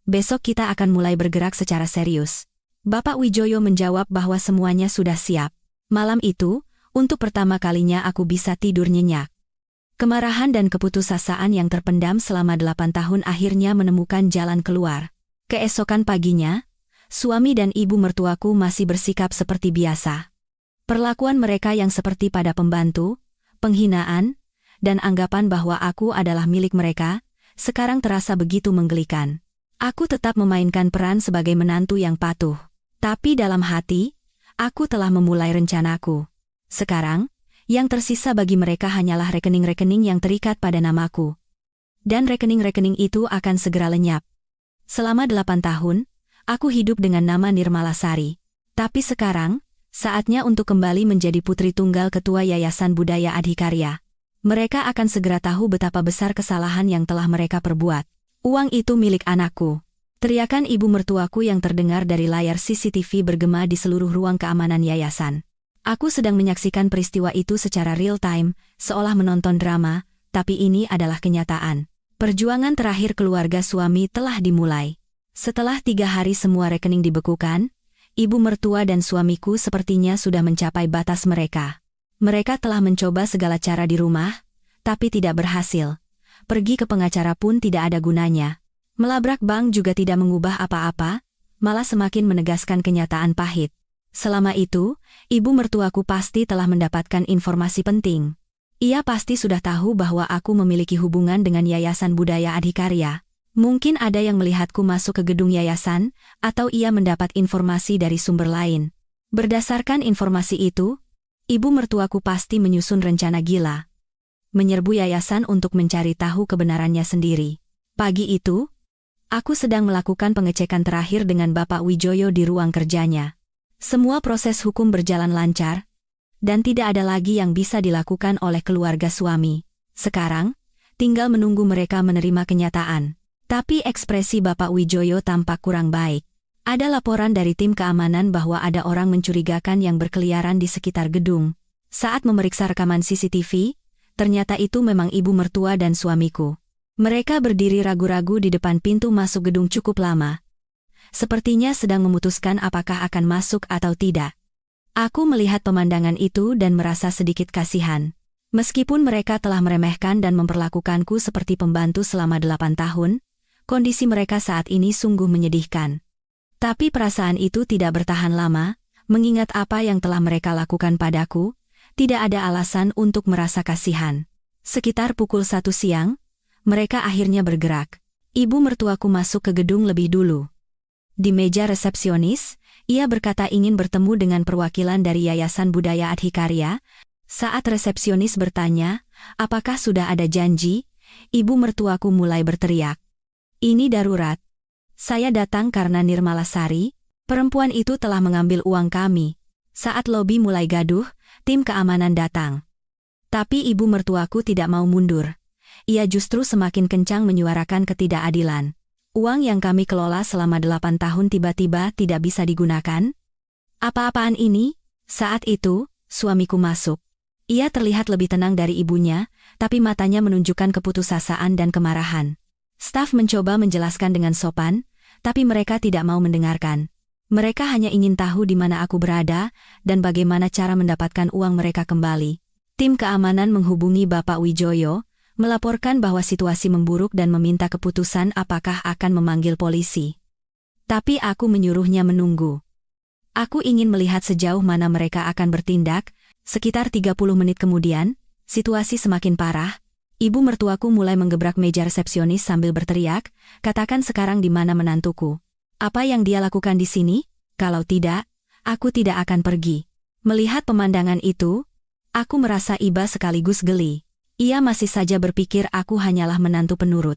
Besok kita akan mulai bergerak secara serius. Bapak Wijoyo menjawab bahwa semuanya sudah siap. Malam itu, untuk pertama kalinya aku bisa tidur nyenyak. Kemarahan dan keputusasaan yang terpendam selama 8 tahun akhirnya menemukan jalan keluar. Keesokan paginya, suami dan ibu mertuaku masih bersikap seperti biasa. Perlakuan mereka yang seperti pada pembantu, penghinaan, dan anggapan bahwa aku adalah milik mereka, sekarang terasa begitu menggelikan. Aku tetap memainkan peran sebagai menantu yang patuh. Tapi dalam hati, aku telah memulai rencanaku. Sekarang, yang tersisa bagi mereka hanyalah rekening-rekening yang terikat pada namaku. Dan rekening-rekening itu akan segera lenyap. Selama 8 tahun, aku hidup dengan nama Nirmalasari. Tapi sekarang, saatnya untuk kembali menjadi putri tunggal ketua Yayasan Budaya Adhikarya. Mereka akan segera tahu betapa besar kesalahan yang telah mereka perbuat. Uang itu milik anakku. Teriakan ibu mertuaku yang terdengar dari layar CCTV bergema di seluruh ruang keamanan yayasan. Aku sedang menyaksikan peristiwa itu secara real-time, seolah menonton drama, tapi ini adalah kenyataan. Perjuangan terakhir keluarga suami telah dimulai. Setelah 3 hari semua rekening dibekukan, ibu mertua dan suamiku sepertinya sudah mencapai batas mereka. Mereka telah mencoba segala cara di rumah, tapi tidak berhasil. Pergi ke pengacara pun tidak ada gunanya. Melabrak bank juga tidak mengubah apa-apa, malah semakin menegaskan kenyataan pahit. Selama itu, ibu mertuaku pasti telah mendapatkan informasi penting. Ia pasti sudah tahu bahwa aku memiliki hubungan dengan Yayasan Budaya Adhikarya. Mungkin ada yang melihatku masuk ke gedung yayasan, atau ia mendapat informasi dari sumber lain. Berdasarkan informasi itu, ibu mertuaku pasti menyusun rencana gila. Menyerbu yayasan untuk mencari tahu kebenarannya sendiri. Pagi itu, aku sedang melakukan pengecekan terakhir dengan Bapak Wijoyo di ruang kerjanya. Semua proses hukum berjalan lancar, dan tidak ada lagi yang bisa dilakukan oleh keluarga suami. Sekarang, tinggal menunggu mereka menerima kenyataan. Tapi ekspresi Bapak Wijoyo tampak kurang baik. Ada laporan dari tim keamanan bahwa ada orang mencurigakan yang berkeliaran di sekitar gedung. Saat memeriksa rekaman CCTV, ternyata itu memang ibu mertua dan suamiku. Mereka berdiri ragu-ragu di depan pintu masuk gedung cukup lama. Sepertinya sedang memutuskan apakah akan masuk atau tidak. Aku melihat pemandangan itu dan merasa sedikit kasihan. Meskipun mereka telah meremehkan dan memperlakukanku seperti pembantu selama 8 tahun, kondisi mereka saat ini sungguh menyedihkan. Tapi perasaan itu tidak bertahan lama, mengingat apa yang telah mereka lakukan padaku, tidak ada alasan untuk merasa kasihan. Sekitar pukul 1 siang, mereka akhirnya bergerak. Ibu mertuaku masuk ke gedung lebih dulu. Di meja resepsionis, ia berkata ingin bertemu dengan perwakilan dari Yayasan Budaya Adhikarya. Saat resepsionis bertanya, apakah sudah ada janji, ibu mertuaku mulai berteriak. Ini darurat. Saya datang karena Nirmalasari, perempuan itu telah mengambil uang kami. Saat lobi mulai gaduh, tim keamanan datang. Tapi ibu mertuaku tidak mau mundur. Ia justru semakin kencang menyuarakan ketidakadilan. Uang yang kami kelola selama 8 tahun tiba-tiba tidak bisa digunakan? Apa-apaan ini? Saat itu, suamiku masuk. Ia terlihat lebih tenang dari ibunya, tapi matanya menunjukkan keputusasaan dan kemarahan. Staf mencoba menjelaskan dengan sopan, tapi mereka tidak mau mendengarkan. Mereka hanya ingin tahu di mana aku berada dan bagaimana cara mendapatkan uang mereka kembali. Tim keamanan menghubungi Bapak Wijoyo, melaporkan bahwa situasi memburuk dan meminta keputusan apakah akan memanggil polisi. Tapi aku menyuruhnya menunggu. Aku ingin melihat sejauh mana mereka akan bertindak. Sekitar 30 menit kemudian, situasi semakin parah. Ibu mertuaku mulai menggebrak meja resepsionis sambil berteriak, katakan sekarang di mana menantuku. Apa yang dia lakukan di sini? Kalau tidak, aku tidak akan pergi. Melihat pemandangan itu, aku merasa iba sekaligus geli. Ia masih saja berpikir aku hanyalah menantu penurut.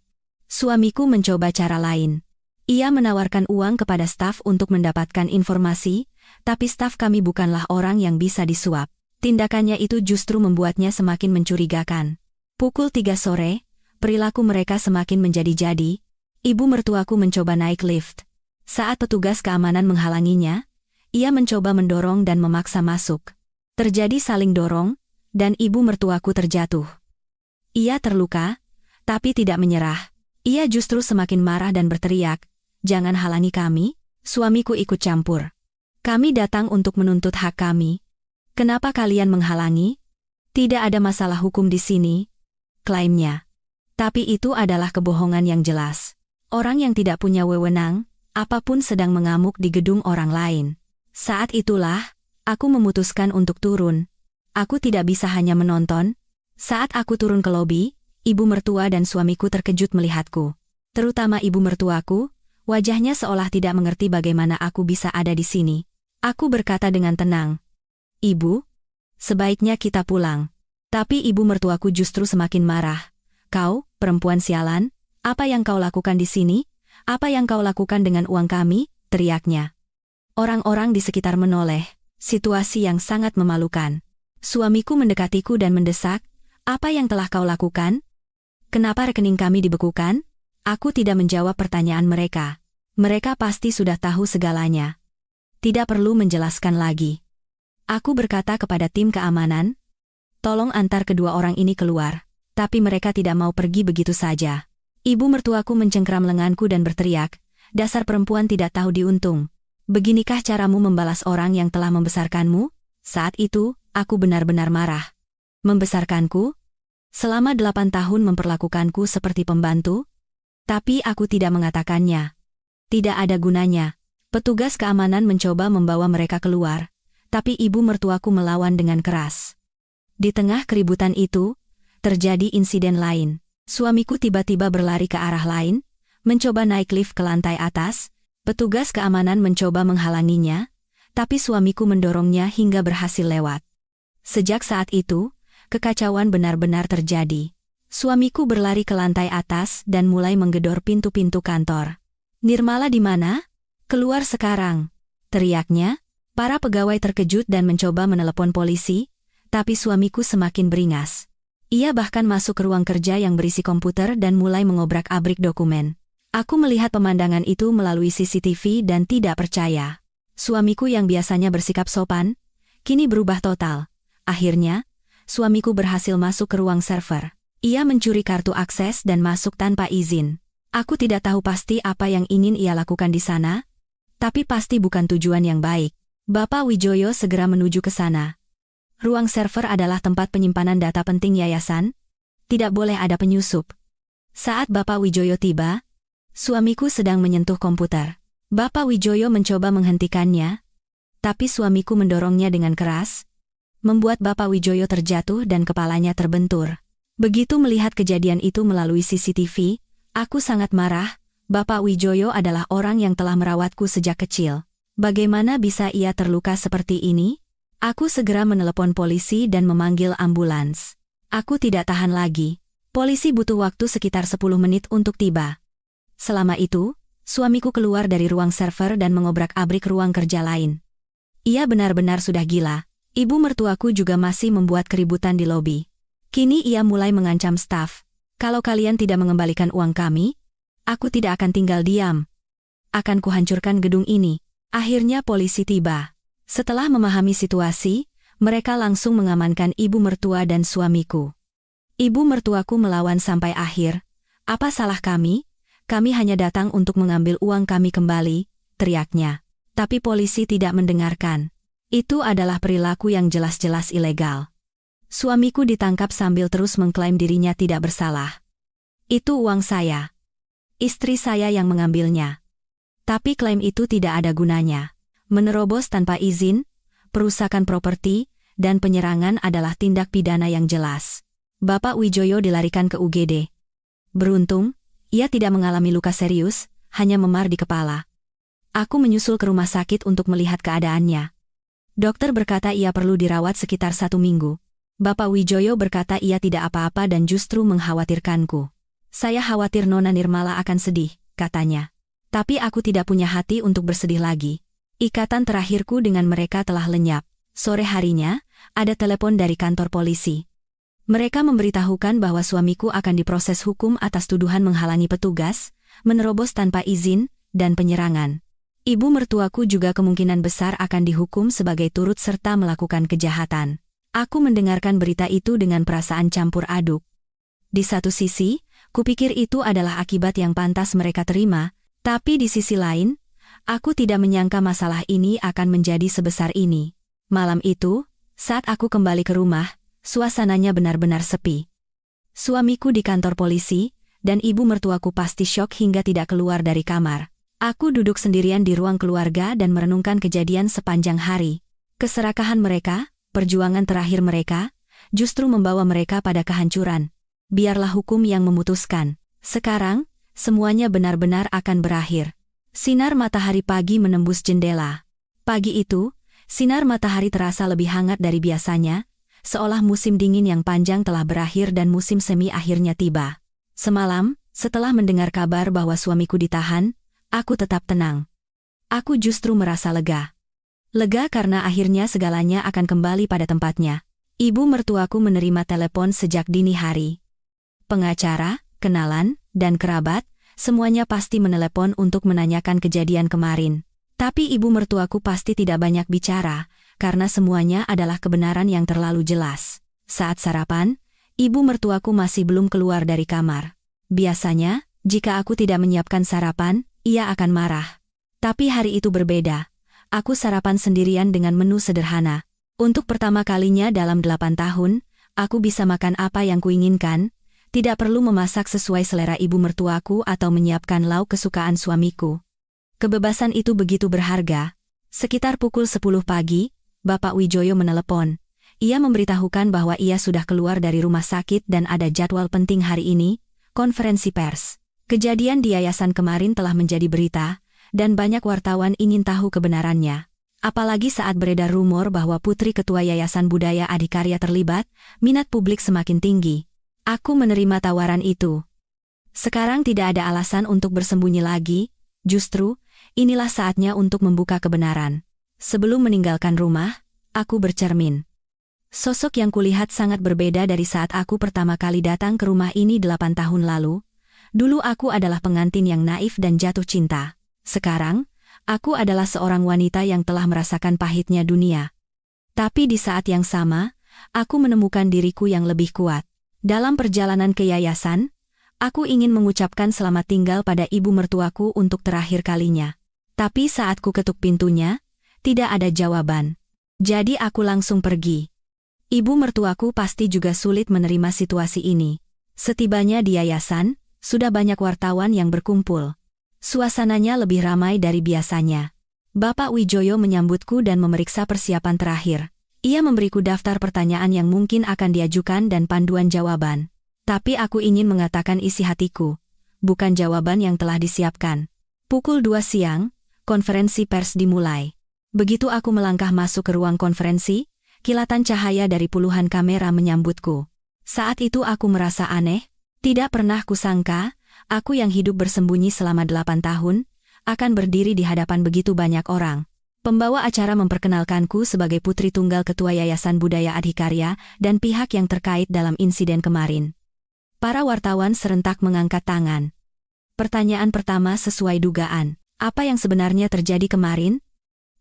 Suamiku mencoba cara lain. Ia menawarkan uang kepada staf untuk mendapatkan informasi, tapi staf kami bukanlah orang yang bisa disuap. Tindakannya itu justru membuatnya semakin mencurigakan. Pukul 3 sore, perilaku mereka semakin menjadi-jadi. Ibu mertuaku mencoba naik lift. Saat petugas keamanan menghalanginya, ia mencoba mendorong dan memaksa masuk. Terjadi saling dorong, dan ibu mertuaku terjatuh. Ia terluka, tapi tidak menyerah. Ia justru semakin marah dan berteriak, "Jangan halangi kami." Suamiku ikut campur. "Kami datang untuk menuntut hak kami. Kenapa kalian menghalangi?" "Tidak ada masalah hukum di sini," klaimnya. Tapi itu adalah kebohongan yang jelas. Orang yang tidak punya wewenang, apapun sedang mengamuk di gedung orang lain. Saat itulah, aku memutuskan untuk turun. Aku tidak bisa hanya menonton. Saat aku turun ke lobi, ibu mertua dan suamiku terkejut melihatku. Terutama ibu mertuaku, wajahnya seolah tidak mengerti bagaimana aku bisa ada di sini. Aku berkata dengan tenang, "Ibu, sebaiknya kita pulang." Tapi ibu mertuaku justru semakin marah. "Kau, perempuan sialan, apa yang kau lakukan di sini? Apa yang kau lakukan dengan uang kami?" teriaknya. Orang-orang di sekitar menoleh, situasi yang sangat memalukan. Suamiku mendekatiku dan mendesak, "Apa yang telah kau lakukan? Kenapa rekening kami dibekukan?" Aku tidak menjawab pertanyaan mereka. Mereka pasti sudah tahu segalanya. Tidak perlu menjelaskan lagi. Aku berkata kepada tim keamanan, "Tolong antar kedua orang ini keluar." Tapi mereka tidak mau pergi begitu saja. Ibu mertuaku mencengkram lenganku dan berteriak, "Dasar perempuan tidak tahu diuntung. Beginikah caramu membalas orang yang telah membesarkanmu?" Saat itu, aku benar-benar marah. Membesarkanku? Selama 8 tahun memperlakukanku seperti pembantu? Tapi aku tidak mengatakannya. Tidak ada gunanya. Petugas keamanan mencoba membawa mereka keluar, tapi ibu mertuaku melawan dengan keras. Di tengah keributan itu, terjadi insiden lain. Suamiku tiba-tiba berlari ke arah lain, mencoba naik lift ke lantai atas. Petugas keamanan mencoba menghalanginya, tapi suamiku mendorongnya hingga berhasil lewat. Sejak saat itu, kekacauan benar-benar terjadi. Suamiku berlari ke lantai atas dan mulai menggedor pintu-pintu kantor. "Nirmala di mana? Keluar sekarang!" teriaknya. Para pegawai terkejut dan mencoba menelepon polisi, tapi suamiku semakin beringas. Ia bahkan masuk ke ruang kerja yang berisi komputer dan mulai mengobrak-abrik dokumen. Aku melihat pemandangan itu melalui CCTV dan tidak percaya. Suamiku yang biasanya bersikap sopan, kini berubah total. Akhirnya, suamiku berhasil masuk ke ruang server. Ia mencuri kartu akses dan masuk tanpa izin. Aku tidak tahu pasti apa yang ingin ia lakukan di sana, tapi pasti bukan tujuan yang baik. Bapak Wijoyo segera menuju ke sana. Ruang server adalah tempat penyimpanan data penting yayasan. Tidak boleh ada penyusup. Saat Bapak Wijoyo tiba, suamiku sedang menyentuh komputer. Bapak Wijoyo mencoba menghentikannya, tapi suamiku mendorongnya dengan keras, membuat Bapak Wijoyo terjatuh dan kepalanya terbentur. Begitu melihat kejadian itu melalui CCTV, aku sangat marah. Bapak Wijoyo adalah orang yang telah merawatku sejak kecil. Bagaimana bisa ia terluka seperti ini? Aku segera menelepon polisi dan memanggil ambulans. Aku tidak tahan lagi. Polisi butuh waktu sekitar 10 menit untuk tiba. Selama itu, suamiku keluar dari ruang server dan mengobrak-abrik ruang kerja lain. Ia benar-benar sudah gila. Ibu mertuaku juga masih membuat keributan di lobi. Kini ia mulai mengancam staf. "Kalau kalian tidak mengembalikan uang kami, aku tidak akan tinggal diam. Akan kuhancurkan gedung ini." Akhirnya polisi tiba. Setelah memahami situasi, mereka langsung mengamankan ibu mertua dan suamiku. Ibu mertuaku melawan sampai akhir. "Apa salah kami? Kami hanya datang untuk mengambil uang kami kembali," teriaknya. Tapi polisi tidak mendengarkan. Itu adalah perilaku yang jelas-jelas ilegal. Suamiku ditangkap sambil terus mengklaim dirinya tidak bersalah. "Itu uang saya. Istri saya yang mengambilnya." Tapi klaim itu tidak ada gunanya. Menerobos tanpa izin, perusakan properti, dan penyerangan adalah tindak pidana yang jelas. Bapak Wijoyo dilarikan ke UGD. Beruntung, ia tidak mengalami luka serius, hanya memar di kepala. Aku menyusul ke rumah sakit untuk melihat keadaannya. Dokter berkata ia perlu dirawat sekitar 1 minggu. Bapak Wijoyo berkata ia tidak apa-apa dan justru mengkhawatirkanku. "Saya khawatir Nona Nirmala akan sedih," katanya. Tapi aku tidak punya hati untuk bersedih lagi. Ikatan terakhirku dengan mereka telah lenyap. Sore harinya, ada telepon dari kantor polisi. Mereka memberitahukan bahwa suamiku akan diproses hukum atas tuduhan menghalangi petugas, menerobos tanpa izin, dan penyerangan. Ibu mertuaku juga kemungkinan besar akan dihukum sebagai turut serta melakukan kejahatan. Aku mendengarkan berita itu dengan perasaan campur aduk. Di satu sisi, kupikir itu adalah akibat yang pantas mereka terima, tapi di sisi lain, aku tidak menyangka masalah ini akan menjadi sebesar ini. Malam itu, saat aku kembali ke rumah, suasananya benar-benar sepi. Suamiku di kantor polisi, dan ibu mertuaku pasti syok hingga tidak keluar dari kamar. Aku duduk sendirian di ruang keluarga dan merenungkan kejadian sepanjang hari. Keserakahan mereka, perjuangan terakhir mereka, justru membawa mereka pada kehancuran. Biarlah hukum yang memutuskan. Sekarang, semuanya benar-benar akan berakhir. Sinar matahari pagi menembus jendela. Pagi itu, sinar matahari terasa lebih hangat dari biasanya, seolah musim dingin yang panjang telah berakhir dan musim semi akhirnya tiba. Semalam, setelah mendengar kabar bahwa suamiku ditahan, aku tetap tenang. Aku justru merasa lega. Lega karena akhirnya segalanya akan kembali pada tempatnya. Ibu mertuaku menerima telepon sejak dini hari. Pengacara, kenalan, dan kerabat, semuanya pasti menelepon untuk menanyakan kejadian kemarin. Tapi ibu mertuaku pasti tidak banyak bicara, karena semuanya adalah kebenaran yang terlalu jelas. Saat sarapan, ibu mertuaku masih belum keluar dari kamar. Biasanya, jika aku tidak menyiapkan sarapan, ia akan marah. Tapi hari itu berbeda. Aku sarapan sendirian dengan menu sederhana. Untuk pertama kalinya dalam 8 tahun, aku bisa makan apa yang kuinginkan, tidak perlu memasak sesuai selera ibu mertuaku atau menyiapkan lauk kesukaan suamiku. Kebebasan itu begitu berharga. Sekitar pukul 10 pagi, Bapak Wijoyo menelepon. Ia memberitahukan bahwa ia sudah keluar dari rumah sakit dan ada jadwal penting hari ini, konferensi pers. Kejadian di yayasan kemarin telah menjadi berita, dan banyak wartawan ingin tahu kebenarannya. Apalagi saat beredar rumor bahwa putri ketua Yayasan Budaya Adikarya terlibat, minat publik semakin tinggi. Aku menerima tawaran itu. Sekarang tidak ada alasan untuk bersembunyi lagi, justru, inilah saatnya untuk membuka kebenaran. Sebelum meninggalkan rumah, aku bercermin. Sosok yang kulihat sangat berbeda dari saat aku pertama kali datang ke rumah ini 8 tahun lalu. Dulu aku adalah pengantin yang naif dan jatuh cinta. Sekarang, aku adalah seorang wanita yang telah merasakan pahitnya dunia. Tapi di saat yang sama, aku menemukan diriku yang lebih kuat. Dalam perjalanan ke yayasan, aku ingin mengucapkan selamat tinggal pada ibu mertuaku untuk terakhir kalinya. Tapi saat ku ketuk pintunya, tidak ada jawaban. Jadi aku langsung pergi. Ibu mertuaku pasti juga sulit menerima situasi ini. Setibanya di yayasan, sudah banyak wartawan yang berkumpul. Suasananya lebih ramai dari biasanya. Bapak Wijoyo menyambutku dan memeriksa persiapan terakhir. Ia memberiku daftar pertanyaan yang mungkin akan diajukan dan panduan jawaban. Tapi aku ingin mengatakan isi hatiku, bukan jawaban yang telah disiapkan. Pukul 2 siang, konferensi pers dimulai. Begitu aku melangkah masuk ke ruang konferensi, kilatan cahaya dari puluhan kamera menyambutku. Saat itu aku merasa aneh. Tidak pernah kusangka, aku yang hidup bersembunyi selama 8 tahun, akan berdiri di hadapan begitu banyak orang. Pembawa acara memperkenalkanku sebagai putri tunggal ketua Yayasan Budaya Adikarya dan pihak yang terkait dalam insiden kemarin. Para wartawan serentak mengangkat tangan. Pertanyaan pertama sesuai dugaan, apa yang sebenarnya terjadi kemarin?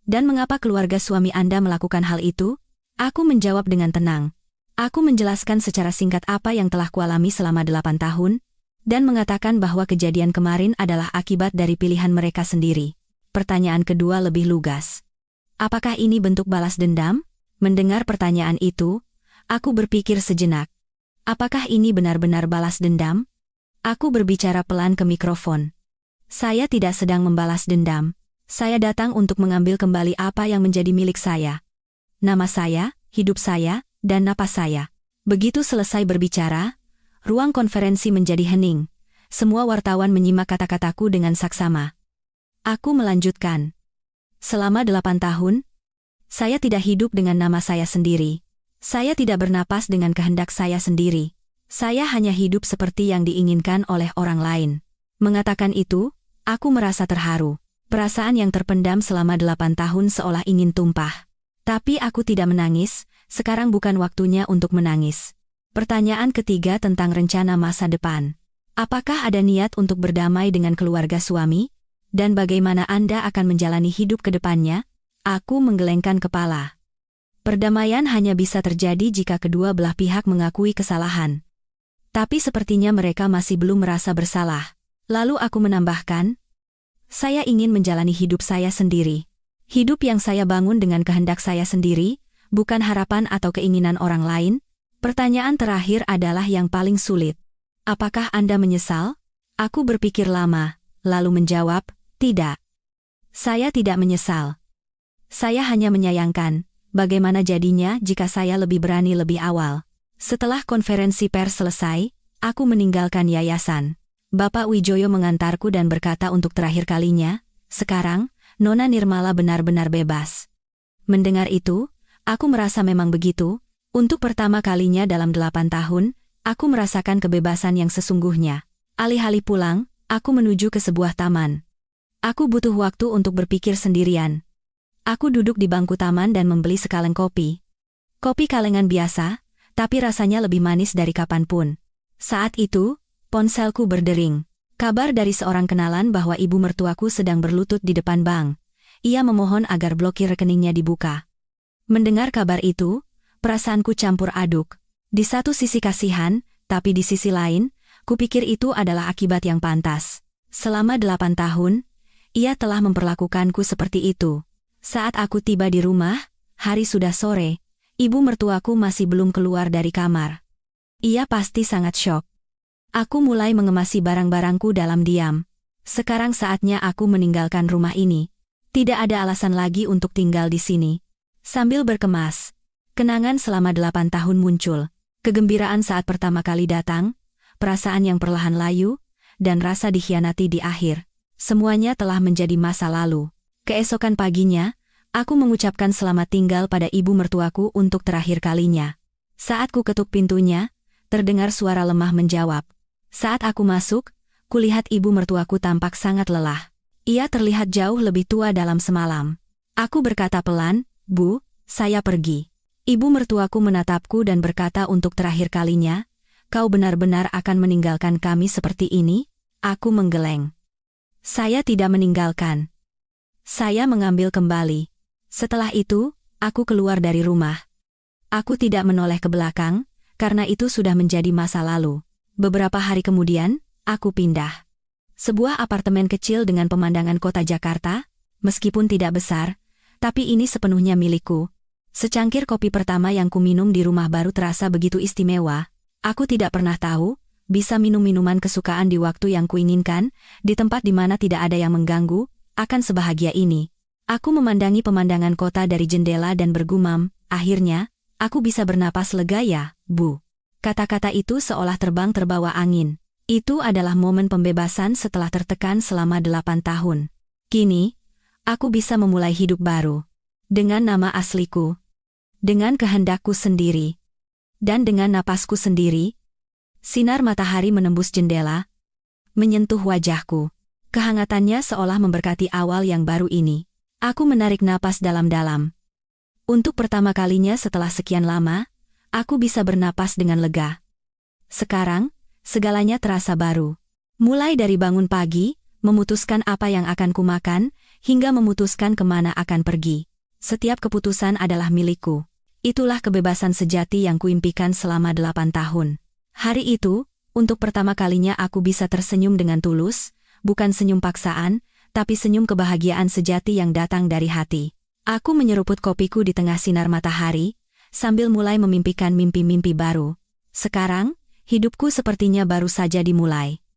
Dan mengapa keluarga suami Anda melakukan hal itu? Aku menjawab dengan tenang. Aku menjelaskan secara singkat apa yang telah kualami selama 8 tahun, dan mengatakan bahwa kejadian kemarin adalah akibat dari pilihan mereka sendiri. Pertanyaan kedua lebih lugas. Apakah ini bentuk balas dendam? Mendengar pertanyaan itu, aku berpikir sejenak. Apakah ini benar-benar balas dendam? Aku berbicara pelan ke mikrofon. Saya tidak sedang membalas dendam. Saya datang untuk mengambil kembali apa yang menjadi milik saya. Nama saya, hidup saya, dan napas saya. Begitu selesai berbicara, ruang konferensi menjadi hening. Semua wartawan menyimak kata-kataku dengan saksama. Aku melanjutkan. Selama 8 tahun, saya tidak hidup dengan nama saya sendiri. Saya tidak bernapas dengan kehendak saya sendiri. Saya hanya hidup seperti yang diinginkan oleh orang lain. Mengatakan itu, aku merasa terharu. Perasaan yang terpendam selama 8 tahun seolah ingin tumpah. Tapi aku tidak menangis, sekarang bukan waktunya untuk menangis. Pertanyaan ketiga tentang rencana masa depan. Apakah ada niat untuk berdamai dengan keluarga suami? Dan bagaimana Anda akan menjalani hidup ke depannya? Aku menggelengkan kepala. Perdamaian hanya bisa terjadi jika kedua belah pihak mengakui kesalahan. Tapi sepertinya mereka masih belum merasa bersalah. Lalu aku menambahkan, saya ingin menjalani hidup saya sendiri. Hidup yang saya bangun dengan kehendak saya sendiri, bukan harapan atau keinginan orang lain. Pertanyaan terakhir adalah yang paling sulit. Apakah Anda menyesal? Aku berpikir lama, lalu menjawab, tidak. Saya tidak menyesal. Saya hanya menyayangkan, bagaimana jadinya jika saya lebih berani lebih awal. Setelah konferensi pers selesai, aku meninggalkan yayasan. Bapak Wijoyo mengantarku dan berkata untuk terakhir kalinya, sekarang, Nona Nirmala benar-benar bebas. Mendengar itu, aku merasa memang begitu. Untuk pertama kalinya dalam 8 tahun, aku merasakan kebebasan yang sesungguhnya. Alih-alih pulang, aku menuju ke sebuah taman. Aku butuh waktu untuk berpikir sendirian. Aku duduk di bangku taman dan membeli sekaleng kopi. Kopi kalengan biasa, tapi rasanya lebih manis dari kapanpun. Saat itu, ponselku berdering. Kabar dari seorang kenalan bahwa ibu mertuaku sedang berlutut di depan bank. Ia memohon agar blokir rekeningnya dibuka. Mendengar kabar itu, perasaanku campur aduk. Di satu sisi kasihan, tapi di sisi lain, kupikir itu adalah akibat yang pantas. Selama 8 tahun, ia telah memperlakukanku seperti itu. Saat aku tiba di rumah, hari sudah sore, ibu mertuaku masih belum keluar dari kamar. Ia pasti sangat syok. Aku mulai mengemasi barang-barangku dalam diam. Sekarang saatnya aku meninggalkan rumah ini. Tidak ada alasan lagi untuk tinggal di sini. Sambil berkemas, kenangan selama 8 tahun muncul. Kegembiraan saat pertama kali datang, perasaan yang perlahan layu, dan rasa dikhianati di akhir. Semuanya telah menjadi masa lalu. Keesokan paginya, aku mengucapkan selamat tinggal pada ibu mertuaku untuk terakhir kalinya. Saat ku ketuk pintunya, terdengar suara lemah menjawab. Saat aku masuk, kulihat ibu mertuaku tampak sangat lelah. Ia terlihat jauh lebih tua dalam semalam. Aku berkata pelan, Bu, saya pergi. Ibu mertuaku menatapku dan berkata untuk terakhir kalinya, kau benar-benar akan meninggalkan kami seperti ini? Aku menggeleng. Saya tidak meninggalkan. Saya mengambil kembali. Setelah itu, aku keluar dari rumah. Aku tidak menoleh ke belakang, karena itu sudah menjadi masa lalu. Beberapa hari kemudian, aku pindah. Sebuah apartemen kecil dengan pemandangan kota Jakarta, meskipun tidak besar, tapi ini sepenuhnya milikku. Secangkir kopi pertama yang kuminum di rumah baru terasa begitu istimewa. Aku tidak pernah tahu, bisa minum minuman kesukaan di waktu yang kuinginkan, di tempat di mana tidak ada yang mengganggu, akan sebahagia ini. Aku memandangi pemandangan kota dari jendela dan bergumam, akhirnya, aku bisa bernapas lega ya, Bu. Kata-kata itu seolah terbang terbawa angin. Itu adalah momen pembebasan setelah tertekan selama 8 tahun. Kini, aku bisa memulai hidup baru. Dengan nama asliku. Dengan kehendakku sendiri. Dan dengan napasku sendiri. Sinar matahari menembus jendela, menyentuh wajahku. Kehangatannya seolah memberkati awal yang baru ini. Aku menarik napas dalam-dalam. Untuk pertama kalinya setelah sekian lama, aku bisa bernapas dengan lega. Sekarang, segalanya terasa baru. Mulai dari bangun pagi, memutuskan apa yang akan kumakan, hingga memutuskan kemana akan pergi. Setiap keputusan adalah milikku. Itulah kebebasan sejati yang kuimpikan selama 8 tahun. Hari itu, untuk pertama kalinya aku bisa tersenyum dengan tulus, bukan senyum paksaan, tapi senyum kebahagiaan sejati yang datang dari hati. Aku menyeruput kopiku di tengah sinar matahari, sambil mulai memimpikan mimpi-mimpi baru. Sekarang, hidupku sepertinya baru saja dimulai.